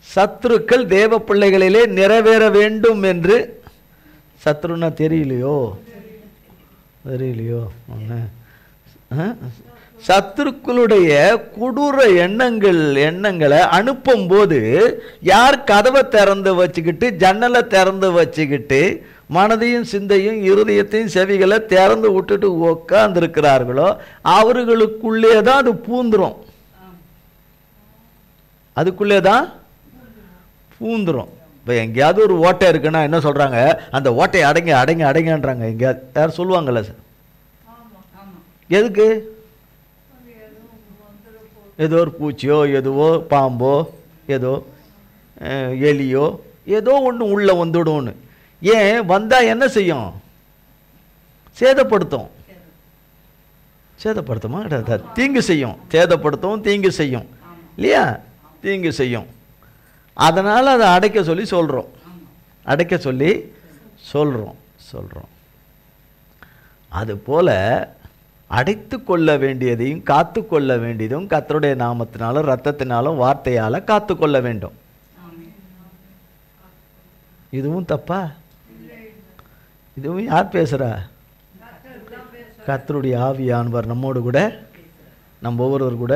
சத்துருக்கள் தேவ பிள்ளைகளிலே நிறைவேற வேண்டும் என்று, சத்ருன்னா தெரியலையோ சத்துருக்களுடைய கொடூர எண்ணங்களை அனுப்பும் போது யார் கதவை திறந்து வச்சுக்கிட்டு ஜன்னலை திறந்து வச்சுக்கிட்டு மனதையும் சிந்தையும் இருதயத்தையும் செவிகளை திறந்து விட்டுட்டு உட்கார்ந்துருக்கிறார்களோ அவர்களுக்குள்ளே தான் அது பூந்துரும். அதுக்குள்ளே தான் பூந்துரும். இப்போ எங்கேயாவது ஒரு ஓட்டை இருக்குன்னா என்ன சொல்கிறாங்க, அந்த ஓட்டையை அடைங்கன்றாங்க. எங்கேயாவது யார் சொல்லுவாங்கல்ல சார், எதுக்கு? ஏதோ ஒரு பூச்சியோ எதுவோ பாம்போ ஏதோ எலியோ ஏதோ ஒன்று உள்ளே வந்துடும்னு. ஏன் வந்தால் என்ன செய்யும்? சேதப்படுத்துமா? தீங்கு செய்யும். சேதப்படுத்தும், தீங்கு செய்யும் இல்லையா? தீங்கு செய்யும். அதனால் அதை அடைக்க சொல்லி சொல்கிறோம். அதுபோல் அடைத்து கொள்ள வேண்டியதையும் காத்து கொள்ள வேண்டியதும் கர்த்தருடைய நாமத்தினாலும் இரத்தத்தினாலும் வார்த்தையால் காத்து கொள்ள வேண்டும். இதுவும் தப்பா? இதுவும் யார் பேசுகிறா? கர்த்தருடைய ஆவியானவர் நம்மோடு கூட, நம்ம ஒவ்வொருவர் கூட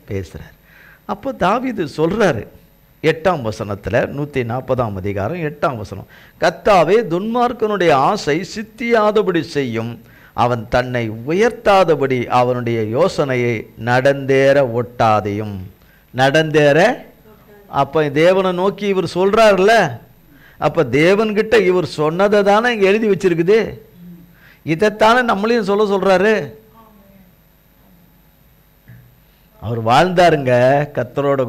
பேசுகிறார். அப்போ தாவீது சொல்கிறாரு 8ஆம் வசனத்தில், 140ஆம் அதிகாரம் 8ஆம் வசனம், கர்த்தாவே துன்மார்க்கனுடைய ஆசை சித்தியாதபடி செய்யும், அவன் தன்னை உயர்த்தாதபடி அவனுடைய யோசனையை நடந்தேற ஒட்டாதையும். நடந்தேற, அப்போ தேவனை நோக்கி இவர் சொல்கிறார்ல, அப்போ தேவன்கிட்ட இவர் சொன்னதை தானே இங்கே எழுதி வச்சிருக்குது. இதைத்தானே நம்மளையும் சொல்கிறாரு. அவர் வாழ்ந்தாருங்க கர்த்தரோட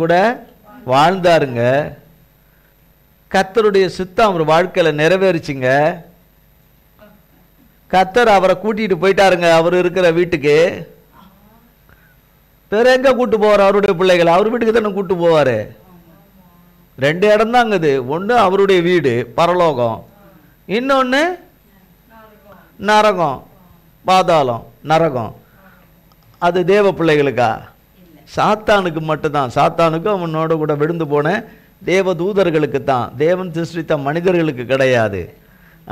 கூட வாழ்ந்தாருங்க. கர்த்தருடைய சித்தம் அவர் வாழ்க்கையில் நிறைவேறிச்சிங்க. கர்த்தர் அவரை கூட்டிகிட்டு போயிட்டாருங்க அவர் இருக்கிற வீட்டுக்கு. வேற எங்கே கூட்டு போவார்? அவருடைய பிள்ளைகளை அவர் வீட்டுக்கு தானே கூட்டு போவார். 2 இடம் தாங்குது. ஒன்று அவருடைய வீடு பரலோகம், இன்னொன்று நரகம், பாதாளம். நரகம் அது தேவ பிள்ளைகளுக்கா? சாத்தானுக்கு மட்டும்தான். சாத்தானுக்கு அவனோட கூட விழுந்து போன தேவ தூதர்களுக்கு தான். தேவன் சிருஷ்டித்த மனிதர்களுக்கு கிடையாது.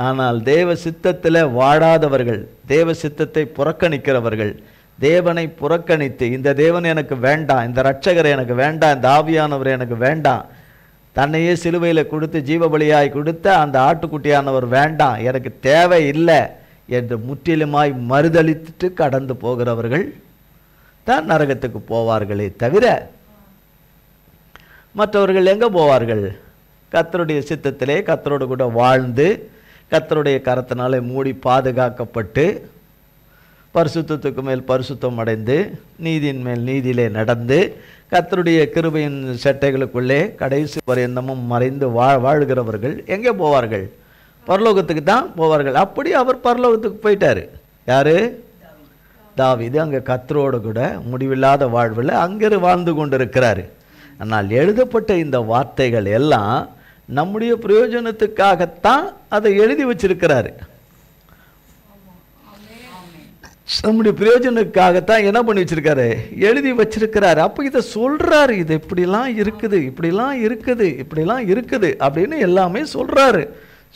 ஆனால் தேவ சித்தத்தில் வாழாதவர்கள், தேவ சித்தத்தை புறக்கணிக்கிறவர்கள், தேவனை புறக்கணித்து இந்த தேவன் எனக்கு வேண்டாம், இந்த இரட்சகரை எனக்கு வேண்டாம், இந்த ஆவியானவர் எனக்கு வேண்டாம், தன்னையே சிலுவையில் கொடுத்து ஜீவபலியாய் கொடுத்த அந்த ஆட்டுக்குட்டியானவர் வேண்டாம், எனக்கு தேவை இல்லை என்று முற்றிலுமாய் மறுதளித்துட்டு கடந்து போகிறவர்கள் தான் நரகத்துக்கு போவார்களே தவிர மற்றவர்கள் எங்கே போவார்கள்? கர்த்தருடைய சித்தத்திலே கர்த்தரோடு கூட வாழ்ந்து கர்த்தருடைய கரத்தினாலே மூடி பாதுகாக்கப்பட்டு பரிசுத்தத்துக்கு மேல் பரிசுத்தம் அடைந்து நீதியின் மேல் நீதியிலே நடந்து கர்த்தருடைய கிருபையின் சட்டைகளுக்குள்ளே கடைசி பரியந்தமும் மறைந்து வாழ்கிறவர்கள் எங்கே போவார்கள்? பரலோகத்துக்கு தான் போவார்கள். அப்படி அவர் பரலோகத்துக்கு போயிட்டார். யார்? தாவீது அங்கே கர்த்தரோடு கூட முடிவில்லாத வாழ்வில் அங்கே வாழ்ந்து கொண்டிருக்கிறார். ஆனால் எழுதப்பட்ட இந்த வார்த்தைகள் எல்லாம் நம்முடைய பிரயோஜனத்துக்காகத்தான் அதை எழுதி வச்சிருக்கிறாரு. நம்முடைய பிரயோஜனத்துக்காகத்தான் என்ன பண்ணி வச்சிருக்காரு? எழுதி வச்சிருக்கிறாரு. அப்போ இதை சொல்றாரு, இது இப்படிலாம் இருக்குது, இப்படிலாம் இருக்குது, இப்படிலாம் இருக்குது அப்படின்னு எல்லாமே சொல்றாரு.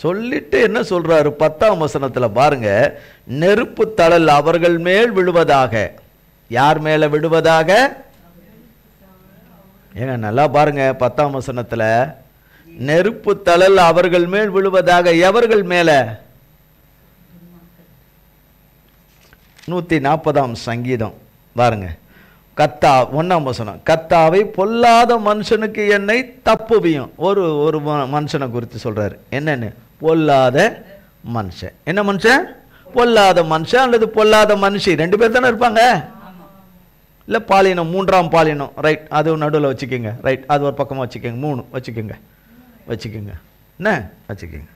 சொல்லிட்டு என்ன சொல்றாரு? 10ஆம் வசனத்தில் பாருங்க, நெருப்பு தழல் அவர்கள் மேல் விழுவதாக. யார் மேல விழுவதாக? ஏங்க நல்லா பாருங்க, 10ஆம் வசனத்தில் நெருப்பு தழல் அவர்கள் மேல் விழுவதாக. எவர்கள் மேல? 140ஆம் சங்கீதம் பாருங்க, 1ஆம் வசனம், கர்த்தாவை பொல்லாத மனுஷனுக்கு என்னை தப்புவியும். ஒரு மனுஷனை குறித்து சொல்றாரு. என்னன்னு? பொல்லாத மனுஷன். என்ன மனுஷன்? பொல்லாத மனுஷன் அல்லது பொல்லாத மனுஷி. 2 பேர் தானே இருப்பாங்க. இல்லை பாலினம், 3ஆம் பாலினம். ரைட், அது நடுவில் வச்சுக்கோங்க. ரைட், அது ஒரு பக்கமாக வச்சுக்கோங்க. 3 வச்சுக்கோங்க என்ன வச்சுக்கோங்க.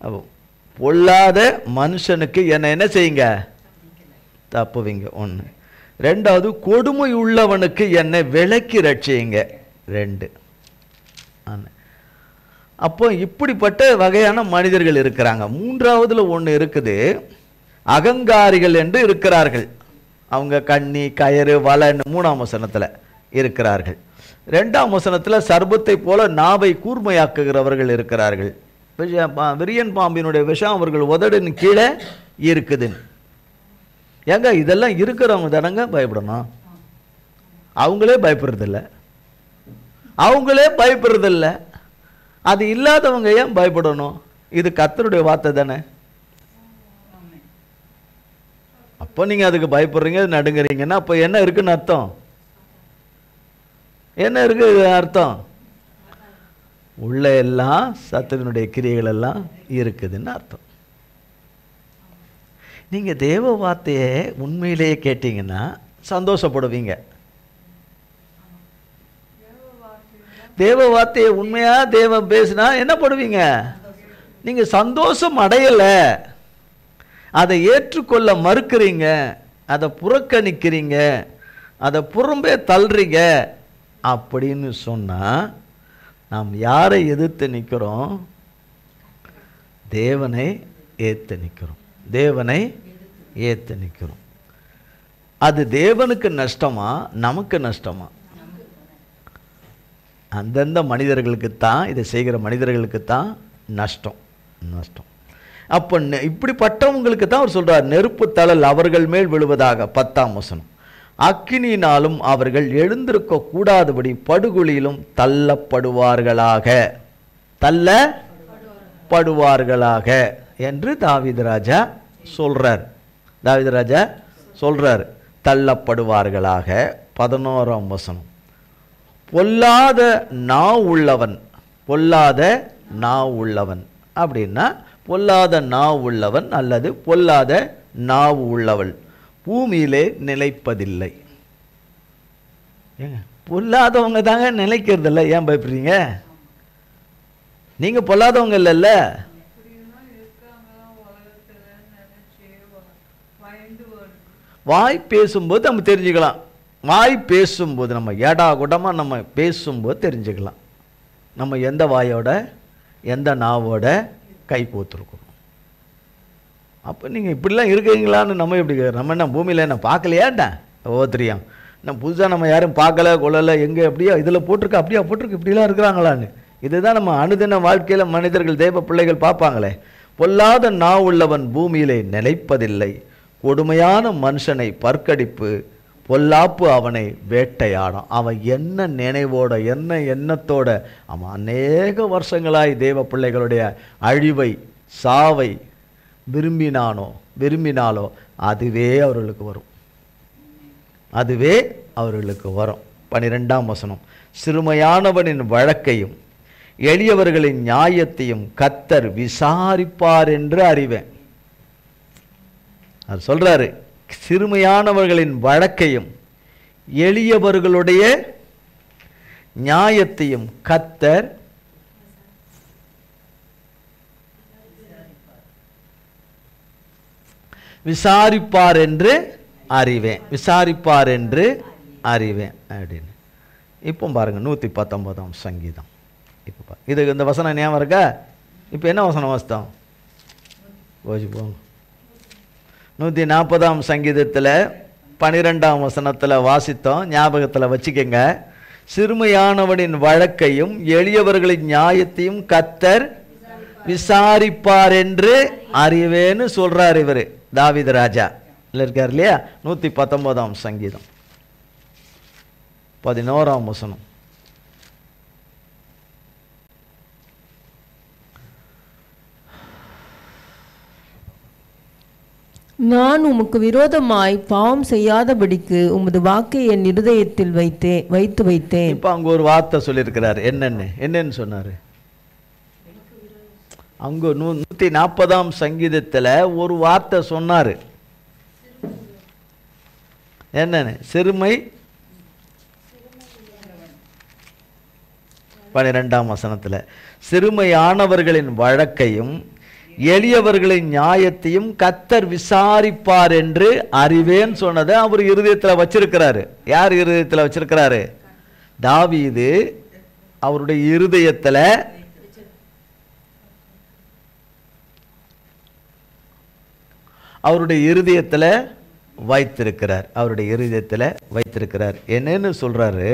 அப்போ பொல்லாத மனுஷனுக்கு என்ன செய்யுங்க? தப்புவீங்க. 1. 2வது, கொடுமை உள்ளவனுக்கு என்னை விலக்கி ரட்சியுங்க. 2. அப்போ இப்படிப்பட்ட வகையான மனிதர்கள் இருக்கிறாங்க. 3வதுல ஒன்று இருக்குது, அகங்காரிகள் என்று இருக்கிறார்கள். அவங்க கண்ணி கயறு வலைன்னு 3ஆம் வசனத்தில் இருக்கிறார்கள். 2ஆம் வசனத்தில் சர்பத்தை போல நாவை கூர்மையாக்குகிறவர்கள் இருக்கிறார்கள். விரியன் பாம்பினுடைய விஷம் அவர்கள் உதடின் கீழே இருக்குது. ஏங்க இதெல்லாம் இருக்கிறவங்க தானங்க பயப்படணும். அவங்களே பயப்படுறதில்ல, அவங்களே பயப்படுறதில்ல, அது இல்லாதவங்க ஏன் பயப்படணும்? இது கர்த்தருடைய வார்த்தை தானே. அப்போ நீங்க அதுக்கு பயப்படுறீங்க, நடுங்குறீங்கன்னா அப்போ என்ன இருக்குன்னு அர்த்தம்? என்ன இருக்கு அர்த்தம்? உள்ள எல்லாம் சத்துருவினுடைய கிரியைகள் எல்லாம் இருக்குதுன்னு அர்த்தம். நீங்க தேவ வார்த்தையை உண்மையிலேயே கேட்டீங்கன்னா சந்தோஷப்படுவீங்க. தேவ வார்த்தையை உண்மையா தேவன் பேசினா என்ன பண்ணுவீங்க? நீங்க சந்தோஷம் அடையல, அதை ஏற்றுக்கொள்ள மறுக்கிறீங்க, அதை புறக்கணிக்கிறீங்க, அதை புறம்பே தள்ளுறீங்க அப்படின்னு சொன்னா நாம் யாரை எதிர்த்து நிற்கிறோம்? தேவனை ஏத்து நிற்கிறோம். தேவனை ஏத்து நிற்கிறோம். அது தேவனுக்கு நஷ்டமா நமக்கு நஷ்டமா? அந்தந்த மனிதர்களுக்கு தான், இதை செய்கிற மனிதர்களுக்கு தான் நஷ்டம். நஷ்டம். அப்போ இப்படிப்பட்டவங்களுக்கு தான் அவர் சொல்றார், நெருப்பு தழல் அவர்கள் மேல் விழுவதாக. 10ஆம் வசனம், அக்கினியினாலும் அவர்கள் எழுந்திருக்க கூடாதபடி படுகுழியிலும் தள்ளப்படுவார்களாக, தள்ளப்படுவார்களாக என்று தாவீது ராஜா சொல்றார். தாவீது ராஜா சொல்றார் தள்ளப்படுவார்களாக. 11ஆம் வசனம், பொல்லாத நாவு உள்ளவன், பொல்லாத நாவு உள்ளவன் அப்படின்னா பொல்லாத நாவு உள்ளவன் அல்லது பொல்லாத நாவு உள்ளவள் பூமியிலே நிலைப்பதில்லை. ஏங்க பொல்லாதவங்க தாங்க நிலைக்கிறது இல்லை, ஏன் பயப்படுறீங்க? நீங்க பொல்லாதவங்க இல்லைல்ல. வாய் பேசும்போது நம்ம தெரிஞ்சுக்கலாம். வாய் பேசும்போது நம்ம ஏடா கூடமா நம்ம பேசும்போது தெரிஞ்சுக்கலாம் நம்ம எந்த வாயோட எந்த நாவோட கை கோத்துருக்கோம். அப்போ நீங்கள் இப்படிலாம் இருக்கிறீங்களான்னு நம்ம எப்படி? நம்ம என்ன பூமியில் என்ன பார்க்கலையாட்டேன் ஓத்திரியாம்? நம்ம புதுசாக நம்ம யாரும் பார்க்கல கொள்ளலை, எங்கே எப்படியா இதில் போட்டிருக்கு அப்படியா போட்டிருக்கு இப்படிலாம் இருக்கிறாங்களான்னு. இதுதான் நம்ம அனுதின வாழ்க்கையில் மனிதர்கள் தேவ பிள்ளைகள் பார்ப்பாங்களே. பொல்லாத நாவு உள்ளவன் பூமியிலே நிலைப்பதில்லை, கொடுமையான மனுஷனை பற்கடிப்பு, பொல்லாப்பு அவனை வேட்டையாடும். அவன் என்ன நினைவோட என்ன எண்ணத்தோட அவன் அநேக வருஷங்களாய் தேவ பிள்ளைகளுடைய அழிவை சாவை விரும்பினாலோ அதுவே அவர்களுக்கு வரும், அதுவே அவர்களுக்கு வரும். 12ஆம் வசனம், சிறுமையானவனின் வழக்கையும் எளியவர்களின் நியாயத்தையும் கர்த்தர் விசாரிப்பார் என்று அறிவேன். அது சொல்றாரு, சிறுமையானவர்களின் வழக்கையும் எளியவர்களுடைய நியாயத்தையும் கர்த்தர் விசாரிப்பார் என்று அறிவேன், விசாரிப்பார் என்று அறிவேன் அப்படின்னு. இப்போ பாருங்க 119ஆம் சங்கீதம். இப்போ இது இந்த வசனம் ஞாபகம் இருக்கா? இப்போ என்ன வசனம் வாசித்தோம்? போச்சு போங்க. 140ஆம் சங்கீதத்தில் 12ஆம் வசனத்தில் வாசித்தோம், ஞாபகத்தில் வச்சுக்கங்க. சிறுமையானவனின் வழக்கையும் எளியவர்களின் நியாயத்தையும் கர்த்தர் விசாரிப்பார் என்று அறிவேன்னு சொல்றார் இவர் தாவீது ராஜா. இல்லை இருக்கார் இல்லையா? 119ஆம் சங்கீதம் 11ஆம் வசனம். நான் உமக்கு விரோதமாய் பாவம் செய்யாதபடிக்கு உமது வாக்கை என் இருதயத்தில் வைத்து வைத்தேன். இப்போ அங்க ஒரு வார்த்தை சொல்லியிருக்கிறார். என்னன்னு சொன்னாரு? அங்க 140ஆம் சங்கீதத்தில் ஒரு வார்த்தை சொன்னாரு. என்னன்னு? சிறுமை. 12ஆம் வசனத்தில் சிறுமையானவர்களின் வழக்கையும் எளியவர்களின் நியாயத்தையும் கர்த்தர் விசாரிப்பார் என்று அறிவேன் சொன்னதை அவர் இருதயத்தில் வச்சிருக்கிறாரு. யார் இருதயத்தில் வச்சிருக்கிறாரு? தாவீது அவருடைய இருதயத்தில் வைத்திருக்கிறார், அவருடைய இருதயத்தில் வைத்திருக்கிறார். என்னன்னு சொல்றாரு,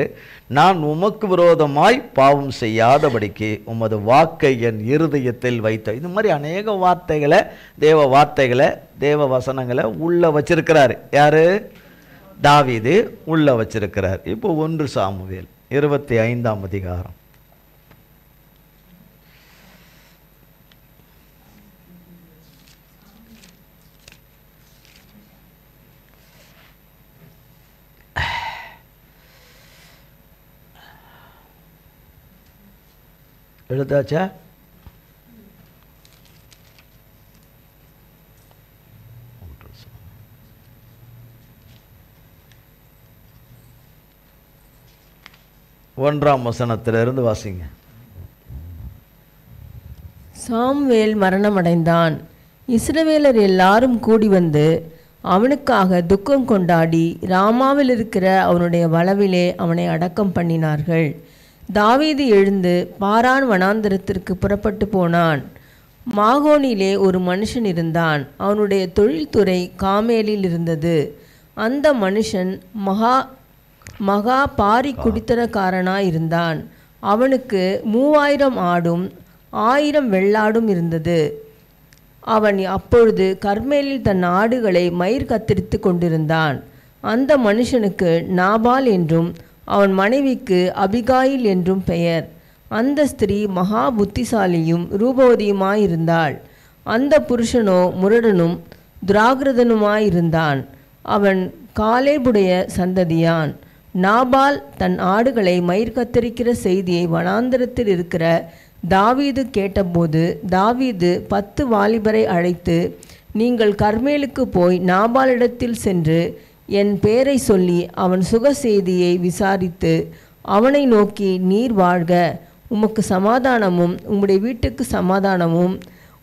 நான் உமக்கு விரோதமாய் பாவம் செய்யாதபடிக்கு உமது வாக்கை என் இருதயத்தில் வைத்த. இது மாதிரி அநேக வார்த்தைகளை, தேவ வார்த்தைகளை, தேவ வசனங்களை உள்ள வச்சிருக்கிறார். யாரு? தாவீது உள்ள வச்சிருக்கிறார். இப்போ 1 சாமுவேல் 25ஆம் அதிகாரம். எழுதாச்சா? ஒன்றாம் வசனத்திலிருந்து வாசிங்க. சாமுவேல் மரணமடைந்தான். இஸ்ரவேலர் எல்லாரும் கூடி வந்து அவனுக்காக துக்கம் கொண்டாடி ராமாவில் இருக்கிற அவனுடைய வளவிலே அவனை அடக்கம் பண்ணினார்கள். தாவீது எழுந்து பாரான் வனாந்தரத்திற்கு புறப்பட்டு போனான். மாகோனிலே ஒரு மனுஷன் இருந்தான். அவனுடைய தொழில்துறை காமேலில் இருந்தது. அந்த மனுஷன் மகா பாரி குடித்தனக்காரனாயிருந்தான். அவனுக்கு 3000 ஆடும் 1000 வெள்ளாடும் இருந்தது. அவன் அப்பொழுது கர்மேலில் தன் ஆடுகளை மயிர் கத்தரித்து கொண்டிருந்தான். அந்த மனுஷனுக்கு நாபால் என்றும் அவன் மனைவிக்கு அபிகாயில் என்றும் பெயர். அந்த ஸ்திரீ மகா புத்திசாலியும் ரூபவதியுமாயிருந்தாள். அந்த புருஷனோ முரடனும் துராகிருதனுமாயிருந்தான். அவன் காலேபுடைய சந்ததியான். நாபால் தன் ஆடுகளை மயிர் கத்தரிக்கிற செய்தியை வனாந்தரத்தில் இருக்கிற தாவீது கேட்டபோது தாவீது 10 வாலிபரை அழைத்து, நீங்கள் கர்மேலுக்கு போய் நாபாலிடத்தில் சென்று என் பேரை சொல்லி அவன் சுக செய்தியை விசாரித்து அவனை நோக்கி, நீர் வாழ்க, உமக்கு சமாதானமும் உம்முடைய வீட்டுக்கு சமாதானமும்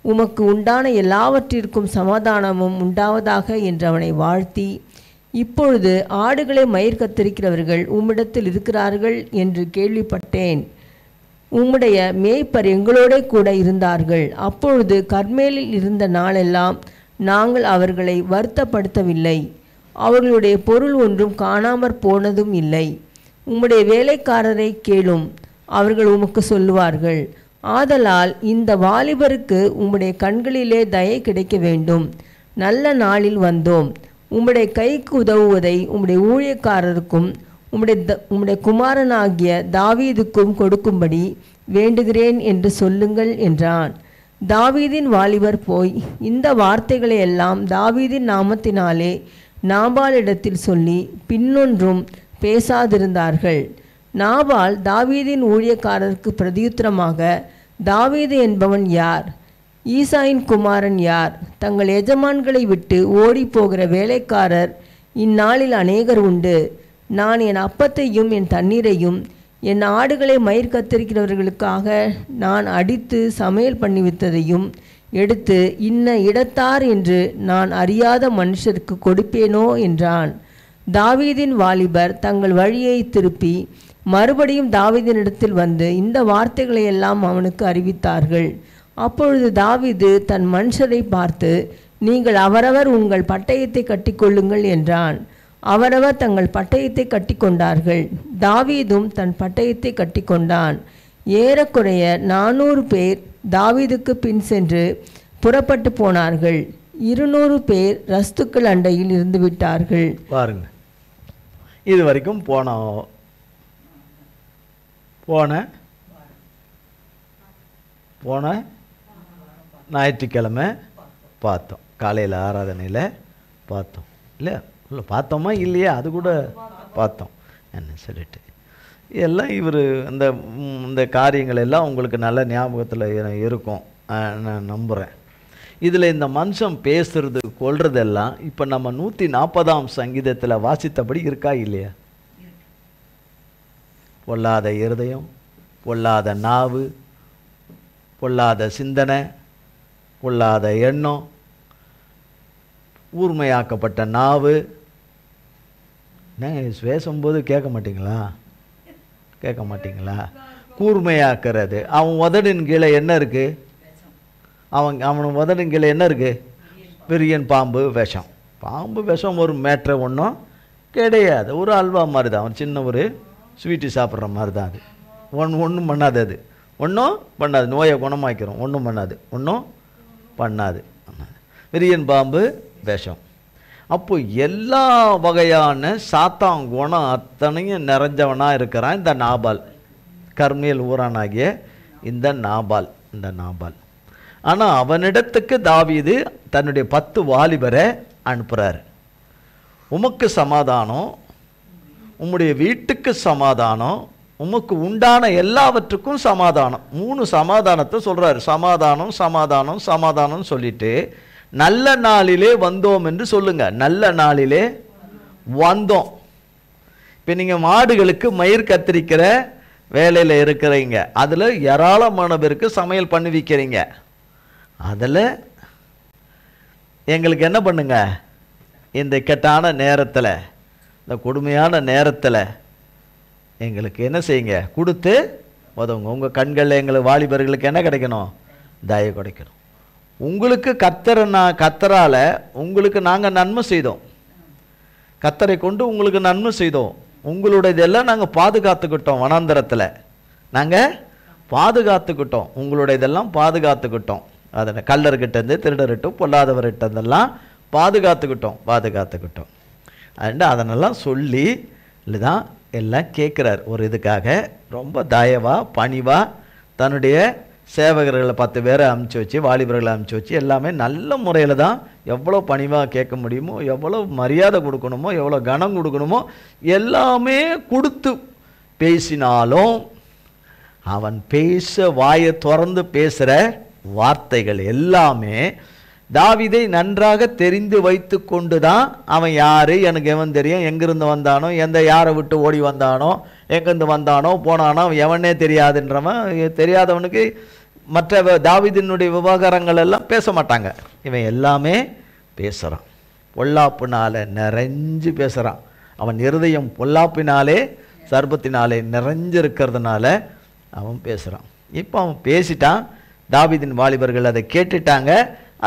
உமக்கு உண்டான எல்லாவற்றிற்கும் சமாதானமும் உண்டாவதாக என்று அவனை வாழ்த்தி, இப்பொழுது ஆடுகளை மயிர் கத்தரிக்கிறவர்கள் உம்மிடத்தில் இருக்கிறார்கள் என்று கேள்விப்பட்டேன். உம்முடைய மேய்ப்பர் எங்களோட கூட இருந்தார்கள். அப்பொழுது கர்மேலில் இருந்த நாளெல்லாம் நாங்கள் அவர்களை வருத்தப்படுத்தவில்லை. அவர்களுடைய பொருள் ஒன்றும் காணாமற் போனதும் இல்லை. உம்முடைய வேலைக்காரரை கேளும், அவர்கள் உமக்கு சொல்லுவார்கள். ஆதலால் இந்த வாலிபருக்கு உம்முடைய கண்களிலே தயை கிடைக்க வேண்டும். நல்ல நாளில் வந்தோம். உம்முடைய கைக்கு உதவுவதை உம்முடைய ஊழியக்காரருக்கும் உம்முடைய குமாரனாகிய தாவீதுக்கும் கொடுக்கும்படி வேண்டுகிறேன் என்று சொல்லுங்கள் என்றான். தாவீதின் வாலிபர் போய் இந்த வார்த்தைகளை எல்லாம் தாவீதின் நாமத்தினாலே நாபாலிடத்தில் சொல்லி பின்னொன்றும் பேசாதிருந்தார்கள். நாபால் தாவீதின் ஊழியக்காரருக்கு பிரதியுத்தரமாக, தாவீது என்பவன் யார்? ஈசாயின் குமாரன் யார்? தங்கள் எஜமான்களை விட்டு ஓடிப்போகிற வேலைக்காரர் இந்நாளில் அநேகர் உண்டு. நான் என் அப்பத்தையும் என் தண்ணீரையும் என் ஆடுகளை மயிர் கத்தரிக்கிறவர்களுக்காக நான் அடித்து சமையல் பண்ணிவித்ததையும் எடுத்து இன்ன இடத்தார் என்று நான் அறியாத மனுஷருக்கு கொடுப்பேனோ என்றான். தாவீதின் வாலிபர் தங்கள் வழியை திருப்பி மறுபடியும் தாவீதினிடத்தில் வந்து இந்த வார்த்தைகளை எல்லாம் அவனுக்கு அறிவித்தார்கள். அப்பொழுது தாவீது தன் மனுஷரை பார்த்து, நீங்கள் அவரவர் உங்கள் பட்டயத்தை கட்டிக்கொள்ளுங்கள் என்றான். அவரவர் தங்கள் பட்டயத்தை கட்டிக்கொண்டார்கள். தாவீதும் தன் பட்டயத்தை கட்டிக்கொண்டான். ஏறக்குறைய 400 பேர் தாவீதுக்கு பின் சென்று புறப்பட்டு போனார்கள். 200 பேர் ரஸ்துக்கள் அண்டையில் இருந்து விட்டார்கள். பாருங்க, இது வரைக்கும் போன ஞாயிற்றுக்கிழமை பார்த்தோம். காலையில் ஆராதனையில் பார்த்தோம். இல்லை பார்த்தோமா இல்லையா? அது கூட பார்த்தோம். என்ன சொல்லிட்டு எல்லாம் இவர் இந்த காரியங்கள் எல்லாம் உங்களுக்கு நல்ல ஞாபகத்தில் இருக்கும் நான் நம்புகிறேன். இதில் இந்த மனுஷன் பேசுறது கொள்றதெல்லாம் இப்போ நம்ம 140ஆம் சங்கீதத்தில் வாசித்தபடி இருக்கா இல்லையா? பொல்லாத இருதயம், பொல்லாத நாவு, பொல்லாத சிந்தனை, பொல்லாத எண்ணம், ஊர்மையாக்கப்பட்ட நாவு. பேசும்போது கேட்க மாட்டீங்களா? கூர்மையாக்குறது. அவன் உதடின் கீழே என்ன இருக்குது? அவன் உதடின் கீழே என்ன இருக்குது? விரியன், பாம்பு, விஷம். பாம்பு விஷம் ஒரு மேட்ரை ஒன்றும் கிடையாது. ஒரு அல்வா மாதிரி தான், அவன் சின்ன ஒரு ஸ்வீட்டு சாப்பிட்ற மாதிரி தான். அது ஒன்றும் பண்ணாது, அது ஒன்றும் பண்ணாது. நோயை குணமாக்கிறோம், ஒன்றும் பண்ணாது, ஒன்றும் பண்ணாது. விரியன் பாம்பு விஷம். அப்போ எல்லா வகையான சாத்தான் குணம் அத்தனையும் நிறைஞ்சவனாக இருக்கிறான் இந்த நாபால், கர்மேல் ஊரானாகிய இந்த நாபால். ஆனால் அவனிடத்துக்கு தாவீது தன்னுடைய 10 வாலிபரை அனுப்புகிறார். உமக்கு சமாதானம், உம்முடைய வீட்டுக்கு சமாதானம், உமக்கு உண்டான எல்லாவற்றுக்கும் சமாதானம். 3 சமாதானத்தை சொல்கிறார். சமாதானம் சமாதானம் சமாதானம் சொல்லிட்டு நல்ல நாளிலே வந்தோம் என்று சொல்லுங்க. நல்ல நாளிலே வந்தோம். இப்போ நீங்கள் மாடுகளுக்கு மயிர் கத்திரிக்கிற வேலையில் இருக்கிறீங்க, அதில் ஏராளமான பேருக்கு சமையல் பண்ணி வைக்கிறீங்க. அதில் எங்களுக்கு என்ன பண்ணுங்க, இந்த இக்கட்டான நேரத்தில், இந்த கொடுமையான நேரத்தில் எங்களுக்கு என்ன செய்யுங்க, கொடுத்து உதவுங்க. உங்கள் கண்களில் எங்களுக்கு வாலிபர்களுக்கு என்ன கிடைக்கணும், தயவு கிடைக்கணும். உங்களுக்கு கத்தரால் உங்களுக்கு நாங்கள் நன்மை செய்தோம், கத்தரை கொண்டு உங்களுக்கு நன்மை செய்தோம். உங்களுடையதெல்லாம் நாங்கள் பாதுகாத்துக்கிட்டோம், வனாந்தரத்தில் நாங்கள் பாதுகாத்துக்கிட்டோம், உங்களுடையதெல்லாம் பாதுகாத்துக்கிட்டோம். அதனை கல்லர்கிட்டேருந்து திருடர்கிட்டும் பொல்லாதவர்கிட்டதெல்லாம் பாதுகாத்துக்கிட்டோம். அதனெல்லாம் சொல்லி இல்லைதான் எல்லாம் கேட்குறார். ஒரு இதுக்காக ரொம்ப தயவாக பணிவாக தன்னுடைய சேவகர்களை 10 பேரை அமுச்சு வச்சு, வாலிபர்களை அமுச்சு வச்சு, எல்லாமே நல்ல முறையில் தான் எவ்வளோ பணிவாக கேட்க முடியுமோ, எவ்வளோ மரியாதை கொடுக்கணுமோ, எவ்வளோ கனம் கொடுக்கணுமோ எல்லாமே கொடுத்து பேசினாலும் அவன் வாயை திறந்து பேசுகிற வார்த்தைகள் எல்லாமே தாவீதை நன்றாக தெரிந்து வைத்து கொண்டு தான் அவன் யார், எனக்கு எவன் தெரியும், எங்கிருந்து வந்தானோ, யாரை விட்டு ஓடி வந்தானோ, எங்கேருந்து வந்தானோ போனானோ எவனே தெரியாதுன்றவன், தெரியாதவனுக்கு மற்ற தாவீதினுடைய விவகாரங்கள் எல்லாம் பேச மாட்டாங்க. இவன் எல்லாமே பேசுகிறான், பொல்லாப்பினால நிறைஞ்சு பேசுகிறான். அவன் இருதயம் பொல்லாப்பினாலே சர்பத்தினாலே நிறைஞ்சிருக்கிறதுனால அவன் பேசுகிறான். இப்போ அவன் பேசிட்டான், தாவீதின் வாலிபர்கள் அதை கேட்டுட்டாங்க.